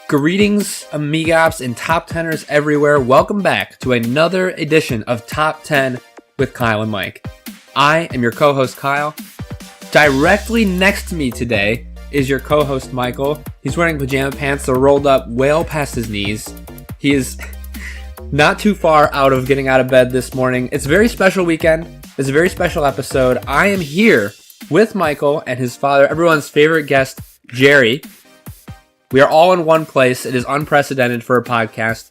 Greetings, amigops and top teners everywhere. Welcome back to another edition of Top 10 with Kyle and Mike. I am your co-host, Kyle. Directly next to me today is your co-host, Michael. He's wearing pajama pants that are rolled up well past his knees. He is not too far out of getting out of bed this morning. It's a very special weekend. It's a very special episode. I am here with Michael and his father, everyone's favorite guest, Jerry. We are all in one place. It is unprecedented for a podcast.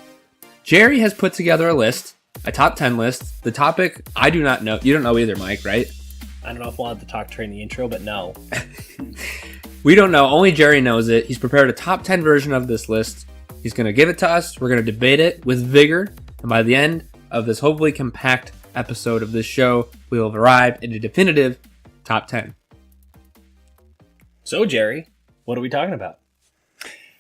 Jerry has put together a list, a top 10 list. The topic, I do not know. You don't know either, Mike, right? I don't know if we'll have to talk during the intro, but no. We don't know. Only Jerry knows it. He's prepared a top 10 version of this list. He's going to give it to us. We're going to debate it with vigor. And by the end of this hopefully compact episode of this show, we will have arrived at a definitive top 10. So, Jerry, what are we talking about?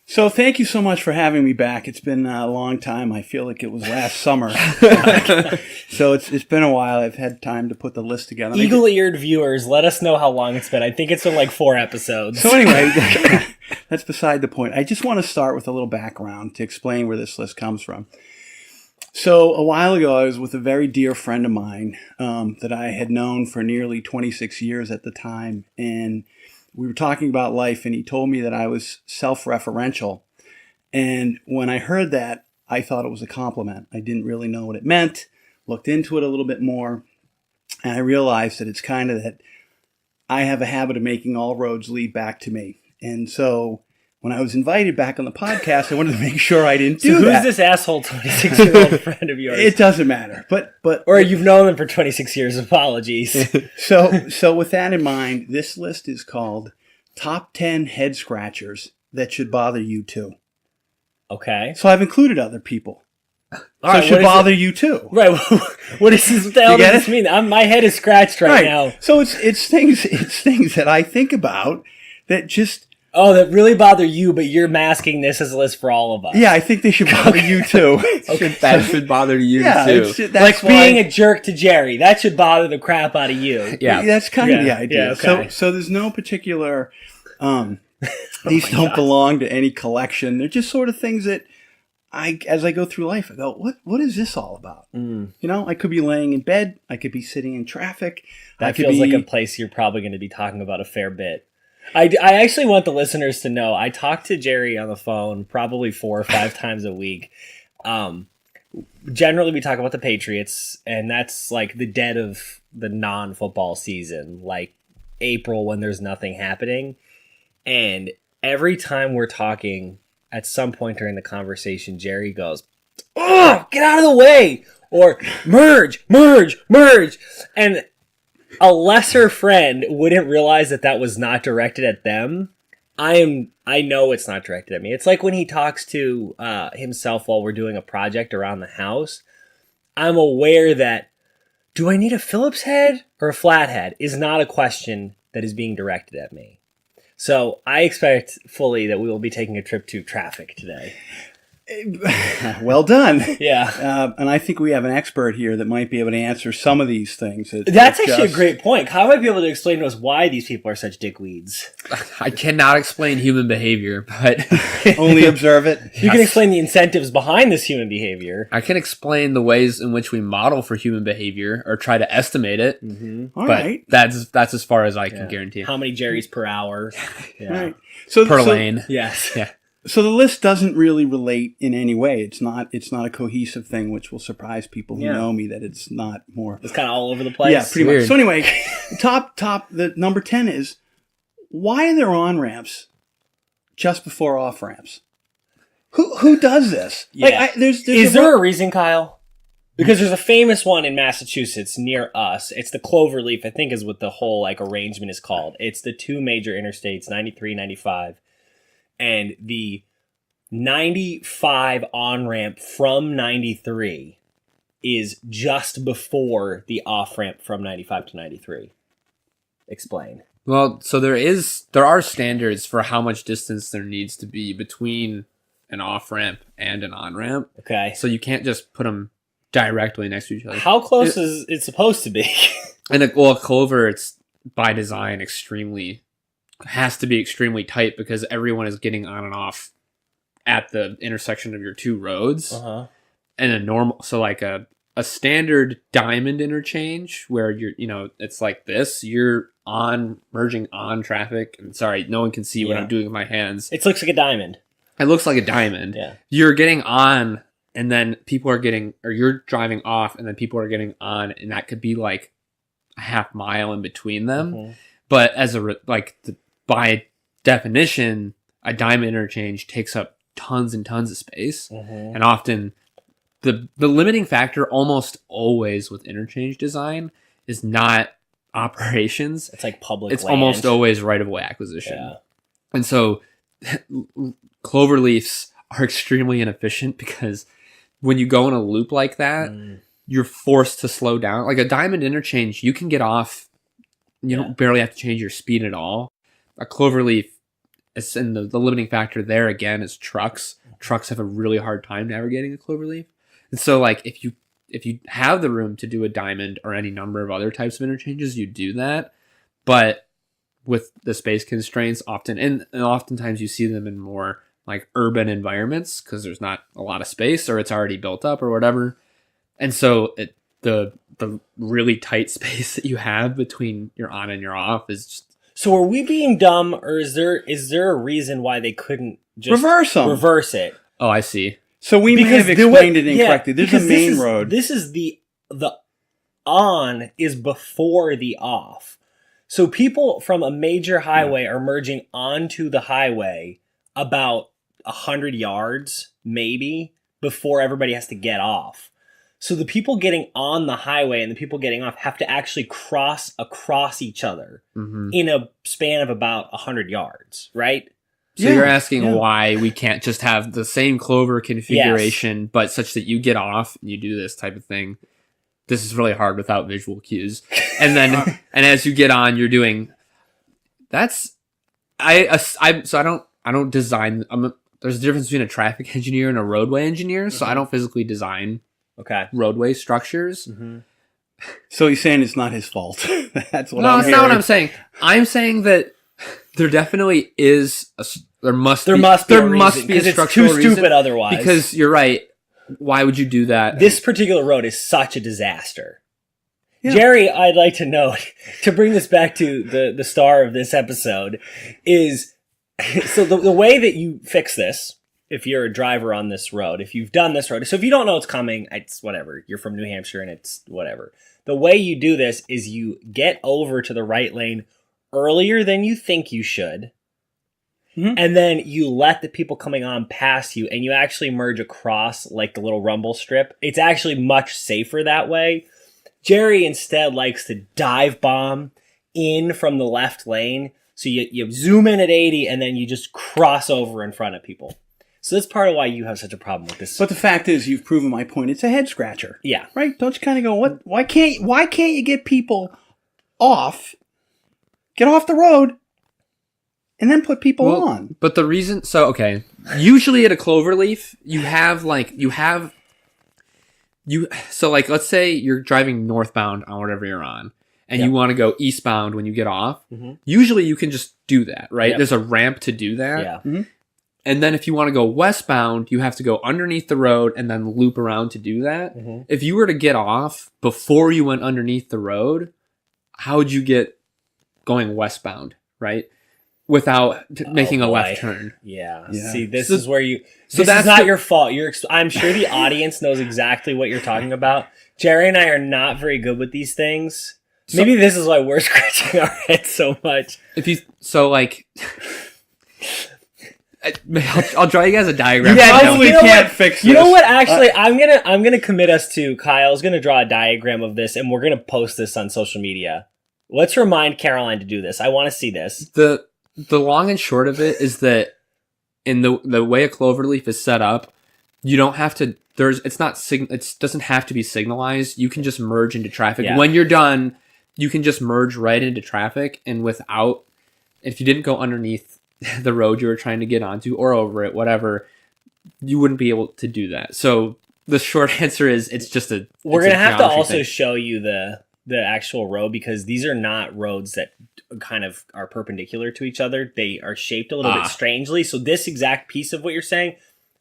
So thank you so much for having me back. It's been a long time. I feel like it was last summer. So it's been a while. I've had time to put the list together. Eagle-eared viewers, let us know how long it's been. I think it's been like 4 episodes. So anyway, that's beside the point. I just want to start with a little background to explain where this list comes from. So a while ago, I was with a very dear friend of mine that I had known for nearly 26 years at the time, and we were talking about life, and he told me that I was self-referential. And when I heard that, I thought it was a compliment. I didn't really know what it meant, looked into it a little bit more, and I realized that it's kind of that I have a habit of making all roads lead back to me. And so when I was invited back on the podcast, I wanted to make sure I didn't do that. Who's this asshole 26-year-old friend of yours? It doesn't matter. But or you've known them for 26 years. Apologies. So with that in mind, this list is called Top 10 Head Scratchers That Should Bother You Too. Okay. So I've included other people. All right, it should bother you too. Right. What is this? What the hell does this mean? My head is scratched right now. So it's things that I think about that just... Oh, that really bother you, but you're masking this as a list for all of us. Yeah, I think they should bother you too. Okay, that should bother you too. Like being a jerk to Jerry. That should bother the crap out of you. Yeah. That's kind of the idea. Yeah, okay. So there's no particular... these don't belong to any collection. They're just sort of things that as I go through life, I go, what is this all about? You know, I could be laying in bed. I could be sitting in traffic. That feels like a place you're probably going to be talking about a fair bit. I actually want the listeners to know I talk to Jerry on the phone probably 4 or 5 times a week. Generally, we talk about the Patriots, and that's like the dead of the non-football season, like April when there's nothing happening. And every time we're talking, at some point during the conversation, Jerry goes, "Oh, get out of the way!" or "Merge, merge, merge." And a lesser friend wouldn't realize that was not directed at them. I know it's not directed at me. It's like when he talks to himself while we're doing a project around the house. I'm aware that, do I need a Phillips head or a flathead, is not a question that is being directed at me. So I expect fully that we will be taking a trip to traffic today. Well done. Yeah. And I think we have an expert here that might be able to answer some of these things. That's actually a great point. Kyle might be able to explain to us why these people are such dickweeds. I cannot explain human behavior, but... Only observe it. You can explain the incentives behind this human behavior. I can explain the ways in which we model for human behavior or try to estimate it. Mm-hmm. All right. That's as far as I can guarantee. How many Jerry's per hour? Yeah. Right. Per lane. Yes. Yeah. So the list doesn't really relate in any way. It's not a cohesive thing, which will surprise people who know me that it's not more. It's kind of all over the place. Yeah, pretty much. So anyway, the number 10 is, why are there on-ramps just before off-ramps? Who does this? Yeah. Like, is there a reason, Kyle? Because there's a famous one in Massachusetts near us. It's the Cloverleaf, I think is what the whole like arrangement is called. It's the 2 major interstates, 93, 95. And the 95 on-ramp from 93 is just before the off-ramp from 95 to 93. Explain. Well, so there are standards for how much distance there needs to be between an off-ramp and an on-ramp. Okay. So you can't just put them directly next to each other. How close is it supposed to be? And a Clover, it's by design has to be extremely tight because everyone is getting on and off at the intersection of your two roads. Uh-huh. And a normal, so like a standard diamond interchange where it's like this, you're merging on traffic. And sorry, no one can see what I'm doing with my hands. It looks like a diamond. It looks like a diamond. Yeah. You're getting on, and then people are you're driving off, and then people are getting on, and that could be like a half mile in between them. Mm-hmm. But by definition, a diamond interchange takes up tons and tons of space, and often the limiting factor almost always with interchange design is not operations. It's like public It's land. almost always right-of-way acquisition. Yeah. And so cloverleafs are extremely inefficient because when you go in a loop like that, you're forced to slow down. Like a diamond interchange, you can get off. You don't barely have to change your speed at all. A cloverleaf, and the limiting factor there again is trucks. Trucks have a really hard time navigating a cloverleaf. And so like if you have the room to do a diamond or any number of other types of interchanges, you do that. But with the space constraints, oftentimes you see them in more like urban environments because there's not a lot of space or it's already built up or whatever. And so the really tight space that you have between your on and your off is just. So are we being dumb, or is there a reason why they couldn't just reverse it? Oh, I see. So we may have explained it incorrectly. There's a main road. This is the on is before the off. So people from a major highway are merging onto the highway about 100 yards, maybe, before everybody has to get off. So the people getting on the highway and the people getting off have to actually cross across each other in a span of about 100 yards, right? So you're asking why we can't just have the same clover configuration, but such that you get off and you do this type of thing. This is really hard without visual cues. And then, and as you get on, you're doing. I don't design. There's a difference between a traffic engineer and a roadway engineer. So I don't physically design roadway structures. So he's saying it's not his fault. That's what I'm hearing. No, it's not what I'm saying. I'm saying that there definitely is there must be a structural reason. It's too stupid otherwise. Because you're right. Why would you do that? This particular road is such a disaster. Yeah. Jerry, I'd like to note, to bring this back to the star of this episode, is so the way that you fix this, if you're a driver on this road, if you've done this road, so if you don't know it's coming, it's whatever. You're from New Hampshire and it's whatever. The way you do this is you get over to the right lane earlier than you think you should. And then you let the people coming on past you and you actually merge across like the little rumble strip. It's actually much safer that way. Jerry instead likes to dive bomb in from the left lane. So you zoom in at 80 and then you just cross over in front of people. So that's part of why you have such a problem with this. But the fact is, you've proven my point. It's a head scratcher. Yeah. Right? Don't you kind of go, what? Why can't you get people off, get off the road, and then put people on? But the reason, usually at a cloverleaf, so like, let's say you're driving northbound on whatever you're on, and you want to go eastbound when you get off. Usually you can just do that, right? There's a ramp to do that. Yeah. And then if you want to go westbound, you have to go underneath the road and then loop around to do that. If you were to get off before you went underneath the road, how would you get going westbound, right? Without making a left turn. Yeah. See, this is where you. So this is not your fault. I'm sure the audience knows exactly what you're talking about. Jerry and I are not very good with these things. Maybe this is why we're scratching our heads so much. I'll draw you guys a diagram. Yeah, probably can't fix this. You know what? Actually, I'm gonna commit us to Kyle's gonna draw a diagram of this, and we're gonna post this on social media. Let's remind Caroline to do this. I want to see this. The long and short of it is that in the way a cloverleaf is set up, you don't have to. It doesn't have to be signalized. You can just merge into traffic. When you're done, you can just merge right into traffic, and if you didn't go underneath the road you were trying to get onto or over it, whatever, you wouldn't be able to do that. So the short answer is it's just we're going to have to also show you the actual road, because these are not roads that kind of are perpendicular to each other. They are shaped a little bit strangely. So this exact piece of what you're saying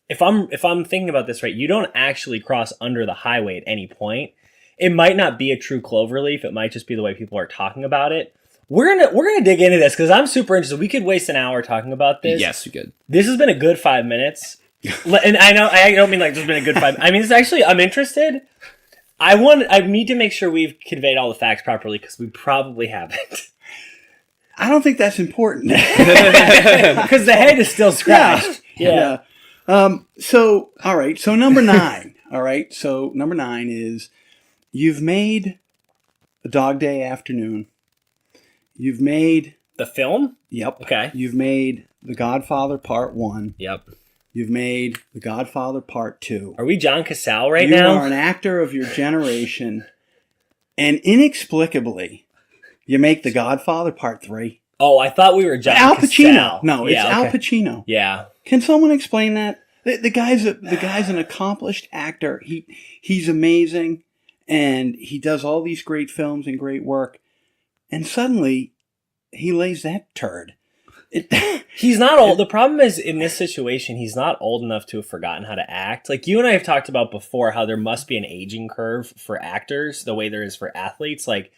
if I'm thinking about this right, you don't actually cross under the highway at any point. It might not be a true cloverleaf. It might just be the way people are talking about it. We're gonna dig into this because I'm super interested. We could waste an hour talking about this. Yes, you could. This has been a good 5 minutes, and I don't mean like just been a good 5. I mean, it's actually I'm interested. I need to make sure we've conveyed all the facts properly because we probably haven't. I don't think that's important. Because the head is still scratched. Yeah. So, all right. So number 9. All right. So number 9 is you've made A Dog Day Afternoon. You've made The film? Yep. Okay. You've made The Godfather Part 1. Yep. You've made The Godfather Part 2. Are we John Casale right You now? are an actor of your generation, and inexplicably, you make The Godfather Part 3. Oh, I thought we were John Al Pacino. Casale. No, it's Al Pacino. Yeah. Can someone explain that? The guy's an accomplished actor. He's amazing, and he does all these great films and great work. And suddenly, he lays that turd. He's not old. The problem is, in this situation, he's not old enough to have forgotten how to act. Like, you and I have talked about before how there must be an aging curve for actors, the way there is for athletes. Like,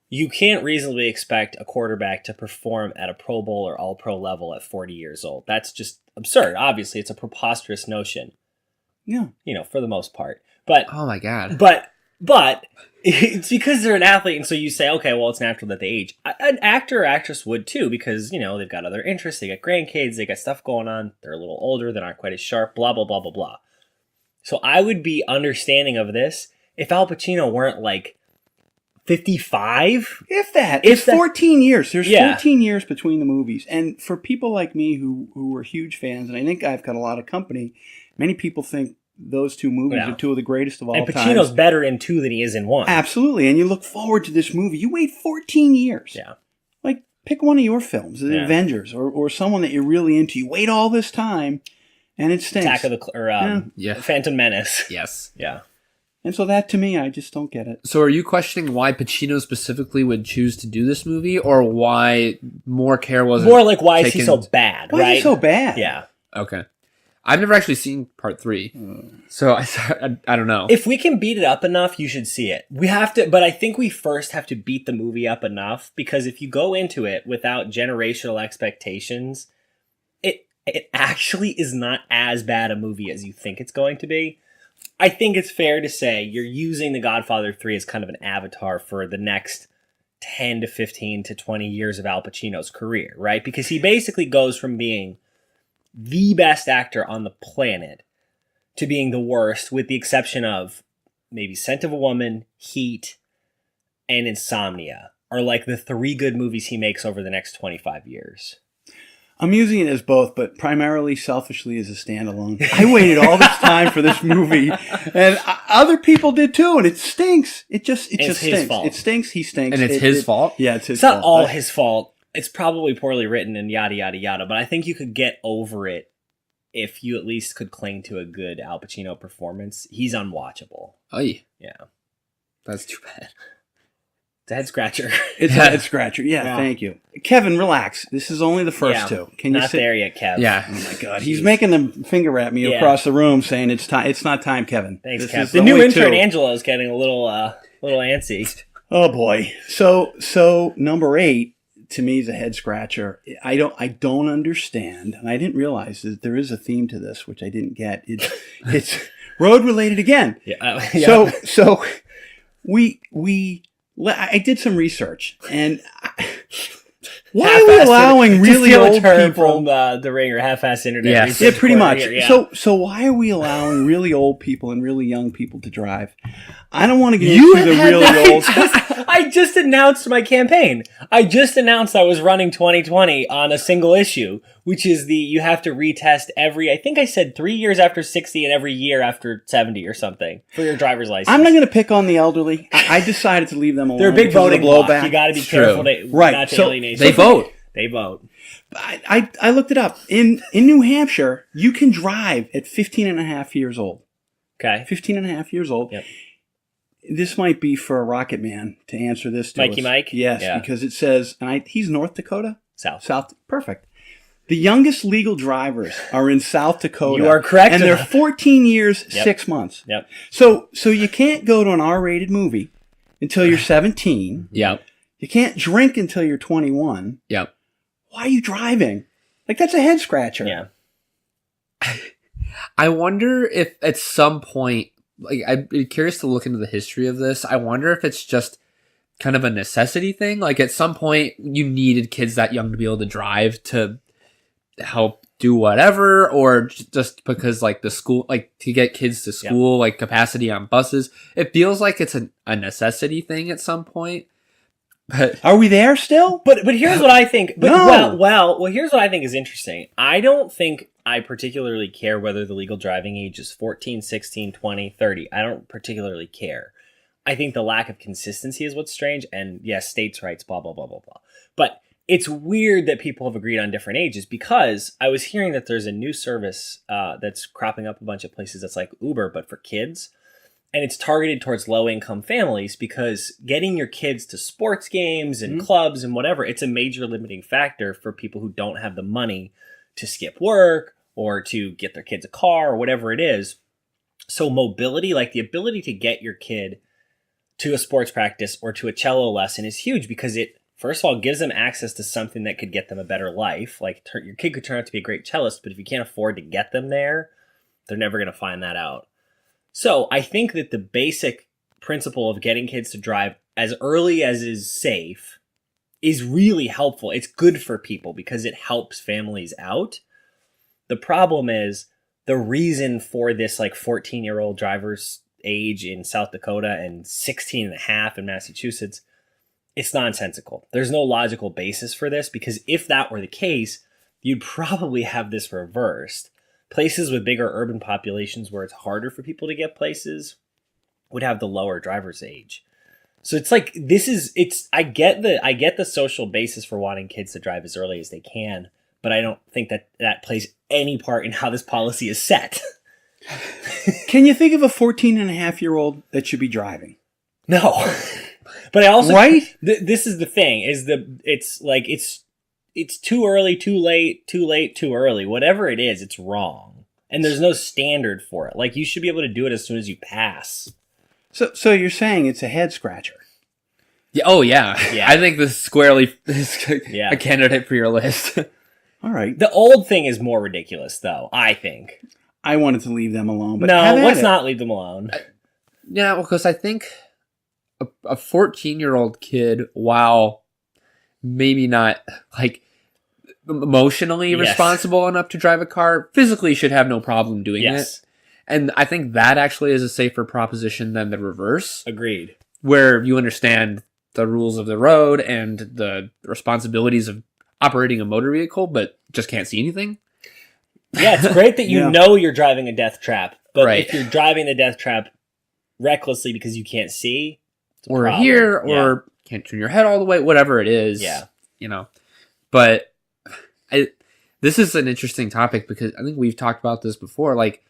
you can't reasonably expect a quarterback to perform at a Pro Bowl or All-Pro level at 40 years old. That's just absurd. Obviously, it's a preposterous notion. Yeah. For the most part. But Oh my God. But it's because they're an athlete, and so you say, okay, well, it's natural that they age. An actor or actress would too, because, they've got other interests, they got grandkids, they got stuff going on, they're a little older, they're not quite as sharp, blah, blah, blah, blah, blah. So I would be understanding of this if Al Pacino weren't like 55? If that. It's 14 years. There's 14 years between the movies. And for people like me who were huge fans, and I think I've got a lot of company, many people think those two movies are two of the greatest of all time. And Pacino's better in 2 than he is in 1. Absolutely. And you look forward to this movie. You wait 14 years. Yeah. Like, pick one of your films, The Avengers, or someone that you're really into. You wait all this time, and it stinks. Attack of the Phantom Menace. Yes. Yeah. And so that, to me, I just don't get it. So are you questioning why Pacino specifically would choose to do this movie, or why more care wasn't more like, why is he so bad, Why right? is he so bad? Yeah. Okay. I've never actually seen part 3, so I don't know. If we can beat it up enough, you should see it. We have to, but I think we first have to beat the movie up enough, because if you go into it without generational expectations, it actually is not as bad a movie as you think it's going to be. I think it's fair to say you're using The Godfather 3 as kind of an avatar for the next 10 to 15 to 20 years of Al Pacino's career, right? Because he basically goes from being the best actor on the planet to being the worst, with the exception of maybe Scent of a Woman, Heat, and Insomnia are like the 3 good movies he makes over the next 25 years. I'm using it as both, but primarily selfishly as a standalone. I waited all this time for this movie, and other people did too, and it stinks. It just stinks. His fault. It stinks. He stinks. And it's his fault? Yeah, it's his It's fault. not all his fault. It's probably poorly written and yada, yada, yada, but I think you could get over it if you at least could cling to a good Al Pacino performance. He's unwatchable. Oy. Yeah. That's too bad. It's a head scratcher. It's a head scratcher. Yeah, thank you. Kevin, relax. This is only the first 2. Can you not sit? there yet, Kev. Yeah. Oh my God, he's making a finger at me across the room, saying it's time. It's not time, Kevin. Thanks, This Kev. is The new only intern 2. Angela is getting a little antsy. Oh boy. So number 8 to me is a head scratcher. I don't understand, and I didn't realize that there is a theme to this, which I didn't get. It's road related again. Yeah. So I did some research, and why are we allowing really old people from the Ringer, half-assed internet? Yes. research Yeah, pretty much. coordinator, yeah. So why are we allowing really old people and really young people to drive? I don't want to get You into the have had really old. I just announced my campaign. I just announced I was running 2020 on a single issue, which is you have to retest I think I said 3 years after 60 and every year after 70 or something for your driver's license. I'm not going to pick on the elderly. I decided to leave them alone. They're a big because of the voting bloc. blowback. You got to be True. careful not to So alienate. They vote. They vote. I looked it up. In New Hampshire, you can drive at 15 and a half years old. Okay. 15 and a half years old. Yep. This might be for a Rocket Man to answer this to Mikey us. Mike? Yes, Yeah. because it says, and he's North Dakota? South. South. Perfect. The youngest legal drivers are in South Dakota. You are correct. And they're 14 years, 6 months. Yep. So you can't go to an R-rated movie until you're 17. Yep. You can't drink until you're 21. Yep. Why are you driving? Like, that's a head scratcher. Yeah. I wonder if at some point, like, I'd be curious to look into the history of this. I wonder if it's just kind of a necessity thing. Like, at some point, you needed kids that young to be able to drive to help do whatever, or just because, like, the school, like, to get kids to school, like, capacity on buses. It feels like it's a necessity thing at some point. But are we there still? But here's what I think. But No. well, here's what I think is interesting. I don't think I particularly care whether the legal driving age is 14, 16, 20, 30. I don't particularly care. I think the lack of consistency is what's strange. And yes, states' rights, blah, blah, blah, blah, blah. But it's weird that people have agreed on different ages, because I was hearing that there's a new service that's cropping up a bunch of places that's like Uber, but for kids. And it's targeted towards low-income families, because getting your kids to sports games and clubs and whatever, it's a major limiting factor for people who don't have the money to skip work or to get their kids a car or whatever it is. So mobility, like the ability to get your kid to a sports practice or to a cello lesson, is huge, because it, first of all, gives them access to something that could get them a better life. Like, your kid could turn out to be a great cellist, but if you can't afford to get them there, they're never going to find that out. So I think that the basic principle of getting kids to drive as early as is safe is really helpful. It's good for people because it helps families out. The problem is the reason for this, like, 14-year-old driver's age in South Dakota and 16 and a half in Massachusetts, it's nonsensical. There's no logical basis for this, because if that were the case, you'd probably have this reversed. Places with bigger urban populations where it's harder for people to get places would have the lower driver's age. So it's like, I get the social basis for wanting kids to drive as early as they can, but I don't think that plays any part in how this policy is set. Can you think of a 14-and-a-half-year-old that should be driving? No. But I also, right? This is the thing, it's too early, too late, too early. Whatever it is, it's wrong. And there's no standard for it. Like, you should be able to do it as soon as you pass. So you're saying it's a head scratcher? yeah, oh yeah. I think this squarely is Yeah. a candidate for your list. All right. The old thing is more ridiculous, though, I think. I wanted to leave them alone, but No, have at let's it. not leave them alone. Yeah, because I think a 14-year-old kid, while maybe not, like, emotionally Yes. responsible enough to drive a car, physically should have no problem doing Yes. it. And I think that actually is a safer proposition than the reverse, Agreed. where you understand the rules of the road and the responsibilities of operating a motor vehicle, but just can't see anything. Yeah, it's great that you Yeah. know you're driving a death trap, but Right. if you're driving the death trap recklessly because you can't see, it's a Or problem. here, or can't turn your head all the way, whatever it is. Yeah. You know. But this is an interesting topic, because I think we've talked about this before. Like,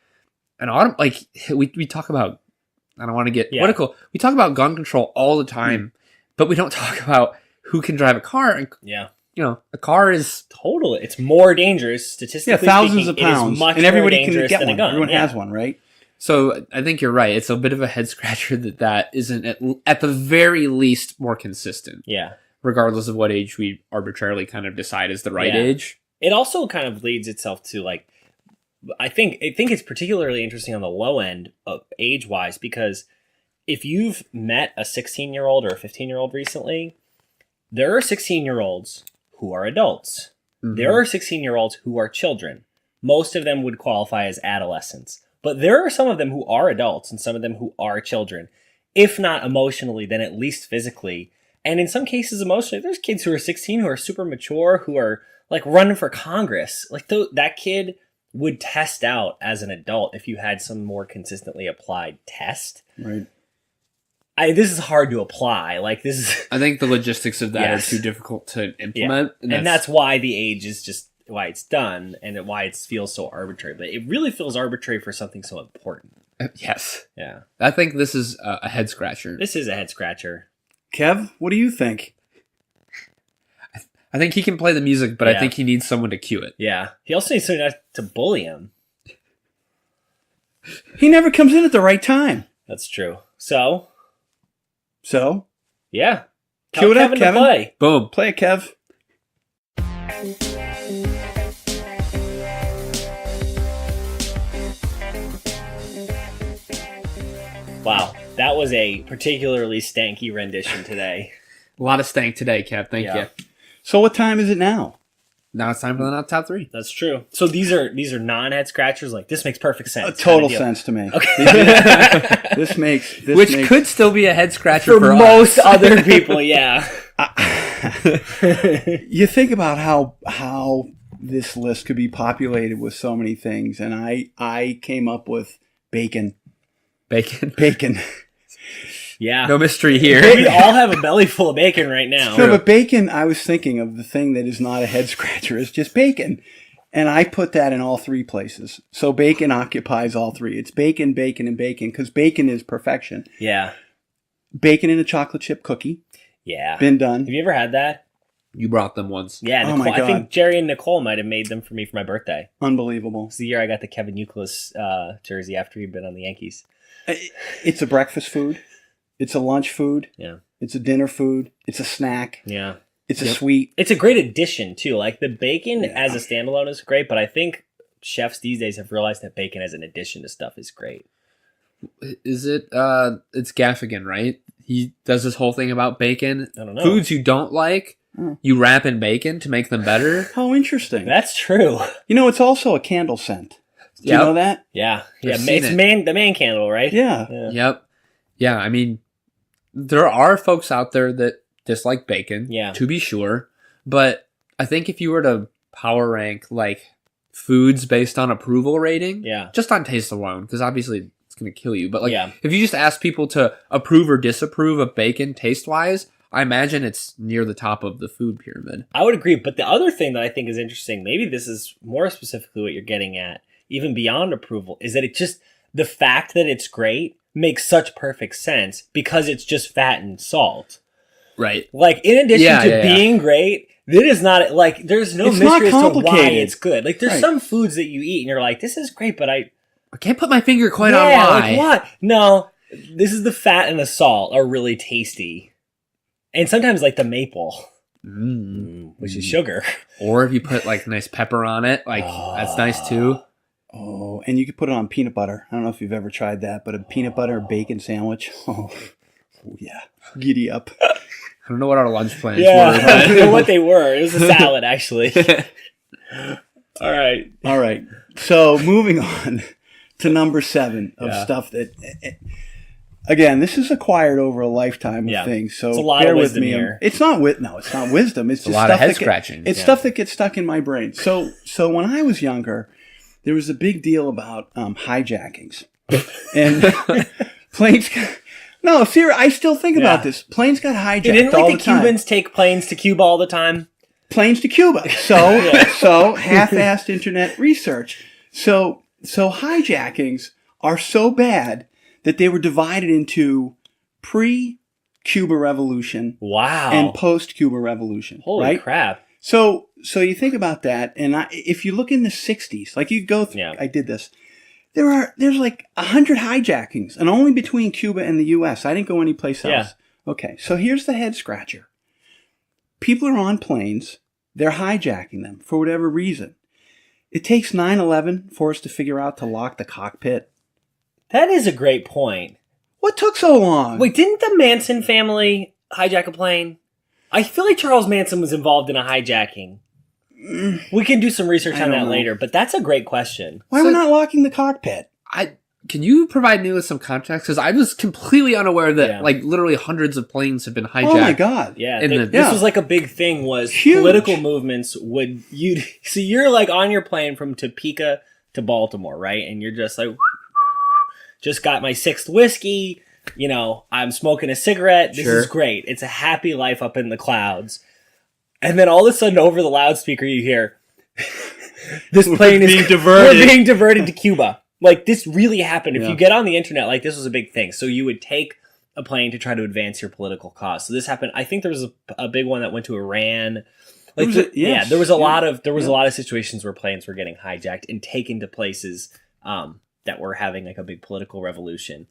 we talk about, I don't want to get political. We talk about gun control all the time, but we don't talk about who can drive a car. And, Yeah. you know, a car is Totally. It's more dangerous, statistically thousands speaking. of It is pounds, much and everybody more can dangerous get than one. a gun. Everyone Yeah. has one, right? So I think you're right. It's a bit of a head scratcher that isn't at the very least more consistent, Yeah. regardless of what age we arbitrarily kind of decide is the right Yeah. age. It also kind of leads itself to, like, I think it's particularly interesting on the low end of age-wise, because if you've met a 16-year-old or a 15-year-old recently, there are 16-year-olds who are adults. Mm-hmm. There are 16-year-olds who are children. Most of them would qualify as adolescents. But there are some of them who are adults and some of them who are children. If not emotionally, then at least physically. And in some cases emotionally, there's kids who are 16 who are super mature, who are, like, running for Congress. Like, that kid would test out as an adult if you had some more consistently applied test. Right. This is hard to apply. Like, this is... I think the logistics of that Yes. are too difficult to implement. Yeah. And that's why the age is just why it's done and why it feels so arbitrary. But it really feels arbitrary for something so important. Yes. Yeah. I think this is a head scratcher. This is a head scratcher. Kev, what do you think? I think he can play the music, but I think he needs someone to cue it. Yeah. He also needs someone to bully him. He never comes in at the right time. That's true. So, yeah. Cue it up, Kevin to Kevin. play. Boom. Play it, Kev. Wow. That was a particularly stanky rendition today. A lot of stank today, Kev. Thank you. So what time is it now? Now it's time for the top 3. That's true. So these are non-head scratchers. Like, this makes perfect sense. Total sense to me. Okay. This makes could still be a head scratcher for most other people. Yeah. You think about how this list could be populated with so many things, and I came up with bacon. Yeah. No mystery here. We all have a belly full of bacon right now. No, but bacon, I was thinking of the thing that is not a head scratcher. It's just bacon. And I put that in all 3 places. So bacon occupies all 3. It's bacon, bacon, and bacon, because bacon is perfection. Yeah. Bacon in a chocolate chip cookie. Yeah. Been done. Have you ever had that? You brought them once. Yeah, Nicole, Oh my God. I think Jerry and Nicole might have made them for me for my birthday. Unbelievable. It's the year I got the Kevin Youkilis jersey after he'd been on the Yankees. It's a breakfast food. It's a lunch food. Yeah. It's a dinner food. It's a snack. Yeah. It's a sweet. It's a great addition, too. Like, the bacon as a standalone is great, but I think chefs these days have realized that bacon as an addition to stuff is great. Is it, it's Gaffigan, right? He does this whole thing about bacon. I don't know. Foods you don't like, you wrap in bacon to make them better. How interesting. That's true. You know, it's also a candle scent. Do you know that? Yeah. Yeah. I've seen It's it. the man candle, right? Yeah. Yep. Yeah, I mean, there are folks out there that dislike bacon, to be sure. But I think if you were to power rank, like, foods based on approval rating, just on taste alone, because obviously it's going to kill you. But, like, if you just ask people to approve or disapprove of bacon taste-wise, I imagine it's near the top of the food pyramid. I would agree. But the other thing that I think is interesting, maybe this is more specifically what you're getting at, even beyond approval, is that it just, the fact that it's great makes such perfect sense because it's just fat and salt. Right. Like, in addition to being great, it is not, like, there's no mystery as to why it's good. Like, there's some foods that you eat and you're like, this is great, but I can't put my finger quite on why. Like, what? No, this is the fat and the salt are really tasty. And sometimes, like, the maple, which is sugar. Or if you put, like, nice pepper on it, like, that's nice, too. Oh, and you could put it on peanut butter. I don't know if you've ever tried that, but a peanut butter bacon sandwich. Oh yeah. Giddy up. I don't know what our lunch plans were. I don't know what they were. It was a salad, actually. All right. So moving on to number 7 of stuff that, again, this is acquired over a lifetime of things. So it's a lot bear of with wisdom me. here. It's not wisdom. It's just a lot stuff of head that scratching. It's stuff that gets stuck in my brain. So when I was younger, there was a big deal about hijackings. And planes... No, seriously, I still think about this. Planes got hijacked Didn't, all like, the time. Cubans take planes to Cuba all the time? Planes to Cuba. So half-assed internet research. So hijackings are so bad that they were divided into pre-Cuba Revolution and post-Cuba Revolution. Holy crap. So you think about that, and if you look in the 60s, like you go through, I did this, there's like 100 hijackings, and only between Cuba and the U.S. I didn't go anyplace else. Okay, so here's the head scratcher. People are on planes, they're hijacking them for whatever reason. It takes 9/11 for us to figure out to lock the cockpit. That is a great point. What took so long? Wait, didn't the Manson family hijack a plane? I feel like Charles Manson was involved in a hijacking. We can do some research on that later, but that's a great question. Why are we not locking the cockpit? Can you provide me with some context? Because I was completely unaware that like literally hundreds of planes have been hijacked. Oh my god! Yeah, this was like a big thing. Was huge. Political movements would so you're like on your plane from Topeka to Baltimore, right? And you're just like, just got my 6th whiskey. You know, I'm smoking a cigarette. This is great. It's a happy life up in the clouds. And then all of a sudden, over the loudspeaker, you hear, "This plane is being diverted. We're being diverted to Cuba." Like, this really happened. If you get on the internet, like, this was a big thing. So you would take a plane to try to advance your political cause. So this happened. I think there was a big one that went to Iran. Like, yes, there was a lot of situations where planes were getting hijacked and taken to places that were having like a big political revolution.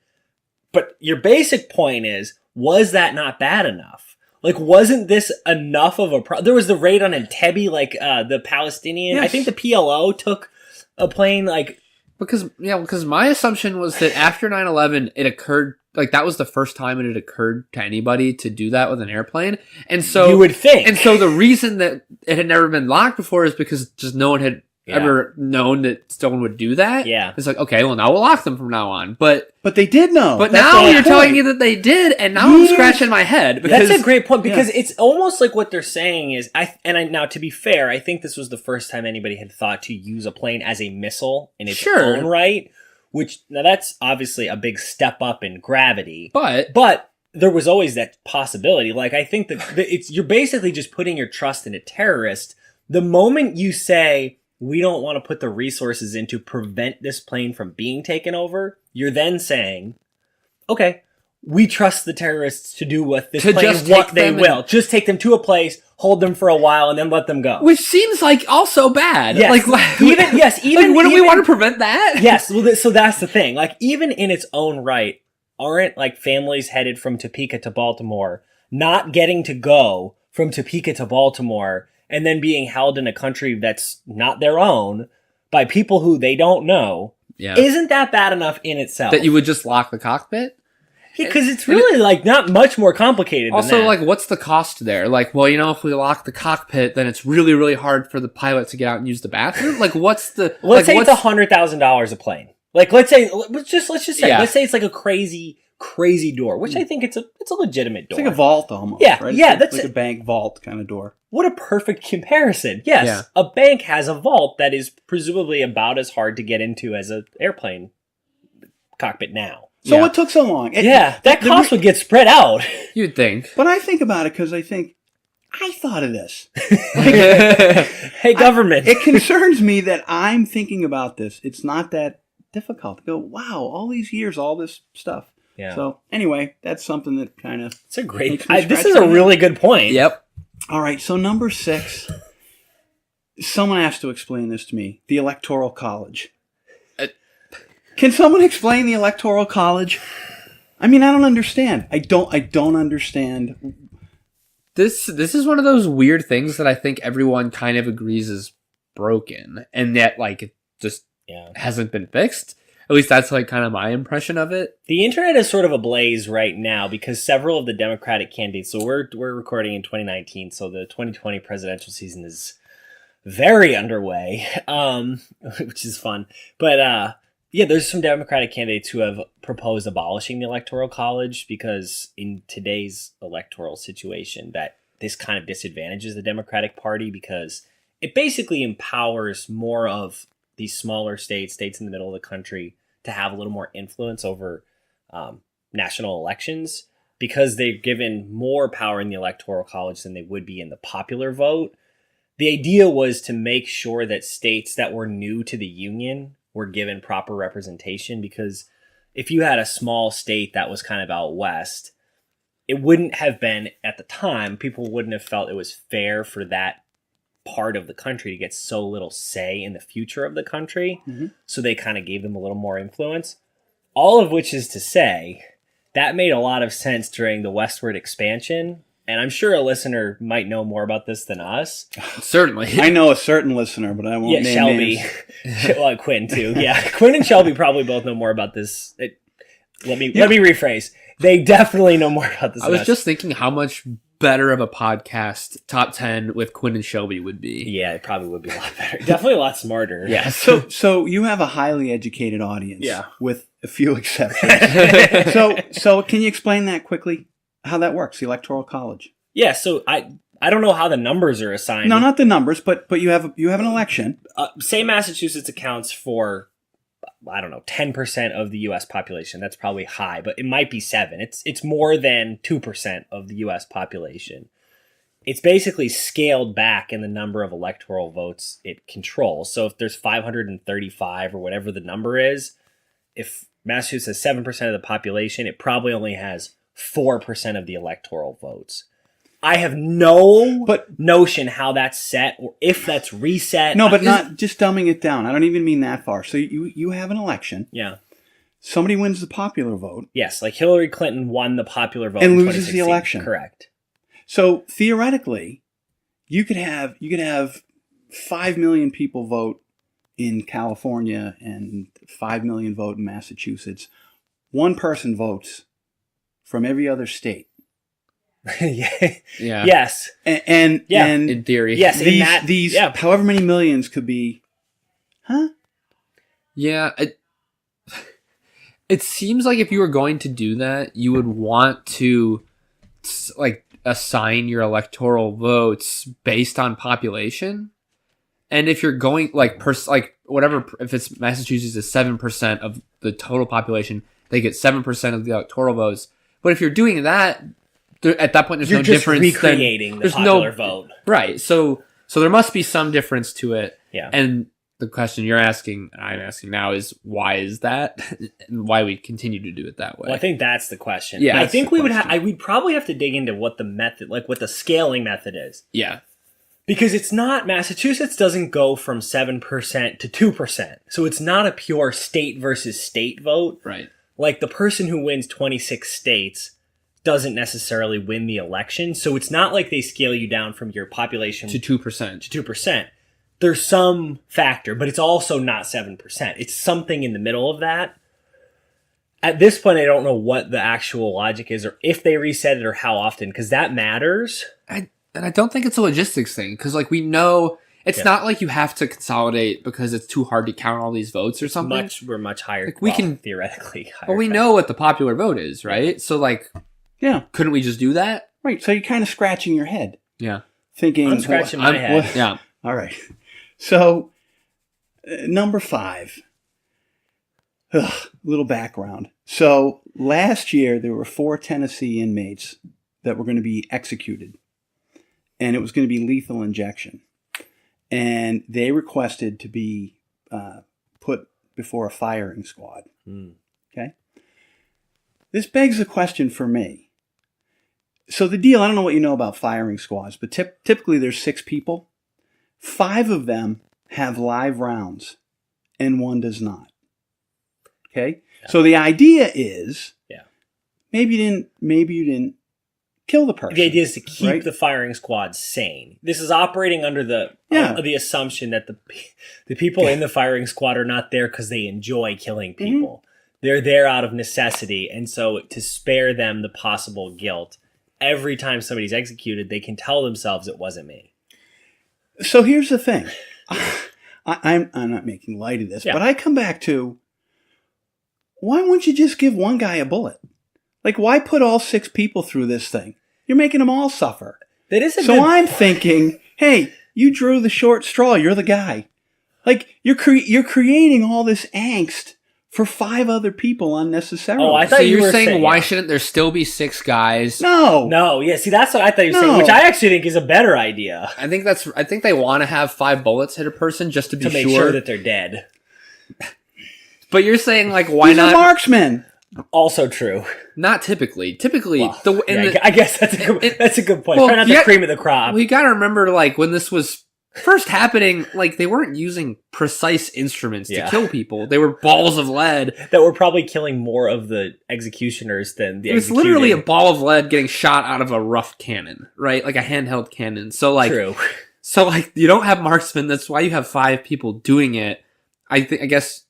But your basic point is, was that not bad enough? Like, wasn't this enough of a There was the raid on Entebbe, like the Palestinian. Yes. I think the PLO took a plane, like Because my assumption was that after 9/11, it occurred, like, that was the first time it had occurred to anybody to do that with an airplane. And so you would think. And so the reason that it had never been locked before is because just no one had ever known that someone would do that. Yeah. It's like, okay, well, now we'll lock them from now on. But they did know. But That's now the you're point. telling me that they did, and now I'm scratching my head. Because, that's a great point, because it's almost like what they're saying is, now to be fair, I think this was the first time anybody had thought to use a plane as a missile in its own right, which, now that's obviously a big step up in gravity. But there was always that possibility. Like, I think that you're basically just putting your trust in a terrorist. The moment you say, we don't want to put the resources in to prevent this plane from being taken over, you're then saying, okay, we trust the terrorists to do with this plane what they will. Just take them to a place, hold them for a while, and then let them go. Which seems like also bad. Yes. Even wouldn't we want to prevent that? Yes. Well, so that's the thing. Like, even in its own right, aren't like families headed from Topeka to Baltimore not getting to go from Topeka to Baltimore and then being held in a country that's not their own by people who they don't know? Yeah. Isn't that bad enough in itself? That you would just lock the cockpit? Because it's really, like, not much more complicated than that. Also, like, what's the cost there? Like, well, if we lock the cockpit, then it's really, really hard for the pilot to get out and use the bathroom? Like, what's the... Let's say it's $100,000 a plane. Like, let's just say, let's say it's like a crazy door, which I think it's a legitimate door. It's like a vault almost, right? Yeah, that's like a bank vault kind of door. What a perfect comparison. Yes, a bank has a vault that is presumably about as hard to get into as an airplane cockpit now. So what took so long? That cost would get spread out. You'd think. But I think about it because I thought of this. Hey, government. It concerns me that I'm thinking about this. It's not that difficult to go, wow, all these years, all this stuff. Yeah. So anyway, that's something that kind of... It's a great... this is a really good point. Yep. All right, so number 6. Someone has to explain this to me. The Electoral College. Can someone explain the Electoral College? I mean, I don't understand. I don't understand. This is one of those weird things that I think everyone kind of agrees is broken, and yet, like, it just hasn't been fixed. At least that's, like, kind of my impression of it. The internet is sort of ablaze right now because several of the Democratic candidates, so we're recording in 2019, so the 2020 presidential season is very underway, which is fun. But, there's some Democratic candidates who have proposed abolishing the Electoral College because in today's electoral situation that this kind of disadvantages the Democratic Party because it basically empowers more of these smaller states in the middle of the country to have a little more influence over national elections because they've given more power in the Electoral College than they would be in the popular vote. The idea was to make sure that states that were new to the union were given proper representation because if you had a small state that was kind of out west, it wouldn't have been, at the time, people wouldn't have felt it was fair for that part of the country to get so little say in the future of the country. Mm-hmm. So they kind of gave them a little more influence. All of which is to say, that made a lot of sense during the westward expansion. And I'm sure a listener might know more about this than us. Certainly. I know a certain listener, but I won't name Shelby. names. Well, Quinn too. Yeah, Quinn and Shelby probably both know more about this. Let me rephrase. They definitely know more about this. I was just thinking how much better of a podcast Top 10 with Quinn and Shelby would be. Yeah, it probably would be a lot better. Definitely a lot smarter. Yeah. So you have a highly educated audience. Yeah. With a few exceptions. So can you explain that quickly? How that works, the Electoral College? Yeah. So I don't know how the numbers are assigned. No, not the numbers, but you have an election. Say Massachusetts accounts for, I don't know, 10% of the U.S. population. That's probably high, but it might be 7. It's more than 2% of the U.S. population. It's basically scaled back in the number of electoral votes it controls. So if there's 535 or whatever the number is, if Massachusetts has 7% of the population, it probably only has 4% of the electoral votes. I have no notion how that's set or if that's reset. No, but not just dumbing it down. I don't even mean that far. So you have an election. Yeah. Somebody wins the popular vote. Yes, like Hillary Clinton won the popular vote and in loses the election. Correct. So theoretically, you could have 5 million people vote in California and 5 million vote in Massachusetts. One person votes from every other state. Yeah. Yes. And in theory. Yes. These however many millions could be. Huh? Yeah. It seems like if you were going to do that, you would want to like assign your electoral votes based on population. And if you're going whatever, if it's Massachusetts is 7% of the total population, they get 7% of the electoral votes. But if you're doing that, at that point, there's no difference. You're just recreating the popular vote. Right. So there must be some difference to it. Yeah. And the question I'm asking now is why is that? And why we continue to do it that way? Well, I think that's the question. Yeah. I think we'd probably have to dig into what the method, like what the scaling method is. Yeah. Because it's not, Massachusetts doesn't go from 7% to 2%. So it's not a pure state versus state vote. Right. Like the person who wins 26 states doesn't necessarily win the election. So it's not like they scale you down from your population to 2%. To 2%. There's some factor, but it's also not 7%. It's something in the middle of that. At this point, I don't know what the actual logic is or if they reset it or how often, because that matters. And I don't think it's a logistics thing, because like we know it's not like you have to consolidate because it's too hard to count all these votes or something. We're much higher. Like we can theoretically higher. But we know what the popular vote is, right? So like, couldn't we just do that? Right. So you're kind of scratching your head. Yeah. Thinking. I'm scratching my head. Yeah. All right. So, number 5. Little background. So, last year there were 4 Tennessee inmates that were going to be executed. And it was going to be lethal injection. And they requested to be put before a firing squad. Okay? This begs the question for me. So the deal, I don't know what you know about firing squads, but typically there's 6 people. 5 of them have live rounds, and 1 does not. Okay? Yeah. So the idea is, maybe you didn't kill the person. The idea is to keep the firing squad sane. This is operating under the assumption that the people in the firing squad are not there because they enjoy killing people. Mm-hmm. They're there out of necessity, and so to spare them the possible guilt, every time somebody's executed, they can tell themselves it wasn't me. So here's the thing. I'm not making light of this, but I come back to, why wouldn't you just give one guy a bullet? Like, why put all 6 people through this thing? You're making them all suffer. I'm thinking, hey, you drew the short straw. You're the guy. Like, you're creating all this angst for 5 other people unnecessarily. Oh, I thought you were saying why shouldn't there still be 6 guys? No. Yeah. See, that's what I thought you were saying, which I actually think is a better idea. I think they want to have 5 bullets hit a person just to be make sure that they're dead. But you're saying like, why He's not? A marksman. Also true. Not typically. Typically, I guess that's a good point. Try not to cream of the crop. We got to remember, like when this was first happening, like they weren't using precise instruments to kill people. They were balls of lead that were probably killing more of the executioners than the. It was literally a ball of lead getting shot out of a rough cannon, right? Like a handheld cannon. So like, true. So like, you don't have marksmen. That's why you have 5 people doing it. I guess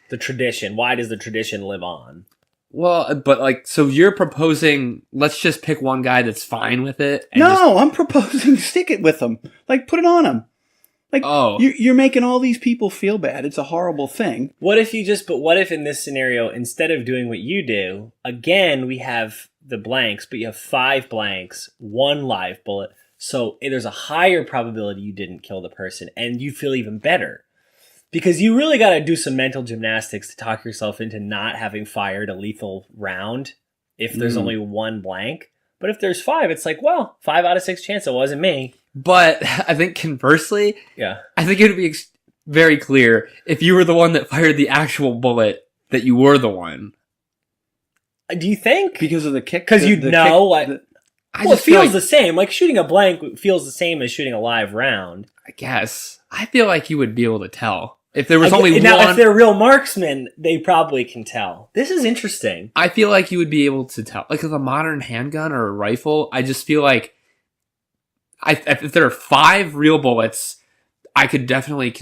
the tradition. Why does the tradition live on? Well, but like, so you're proposing, let's just pick one guy that's fine with it. I'm proposing stick it with him. Like, put it on him. Like, you're making all these people feel bad. It's a horrible thing. What if in this scenario, instead of doing what you do, again, we have the blanks, but you have 5 blanks, 1 live bullet. So there's a higher probability you didn't kill the person, and you feel even better. Because you really got to do some mental gymnastics to talk yourself into not having fired a lethal round if there's only 1 blank. But if there's 5, it's like, well, 5 out of 6 chance it wasn't me. But I think conversely, I think it would be very clear if you were the one that fired the actual bullet that you were the one. Do you think? Because of the kick? Because Well, it feels the same. Like shooting a blank feels the same as shooting a live round. I guess. I feel like you would be able to tell. If there was only now, one... if they're real marksmen, they probably can tell. This is interesting. I feel like you would be able to tell. Like with a modern handgun or a rifle, I just feel like if there are 5 real bullets, I could definitely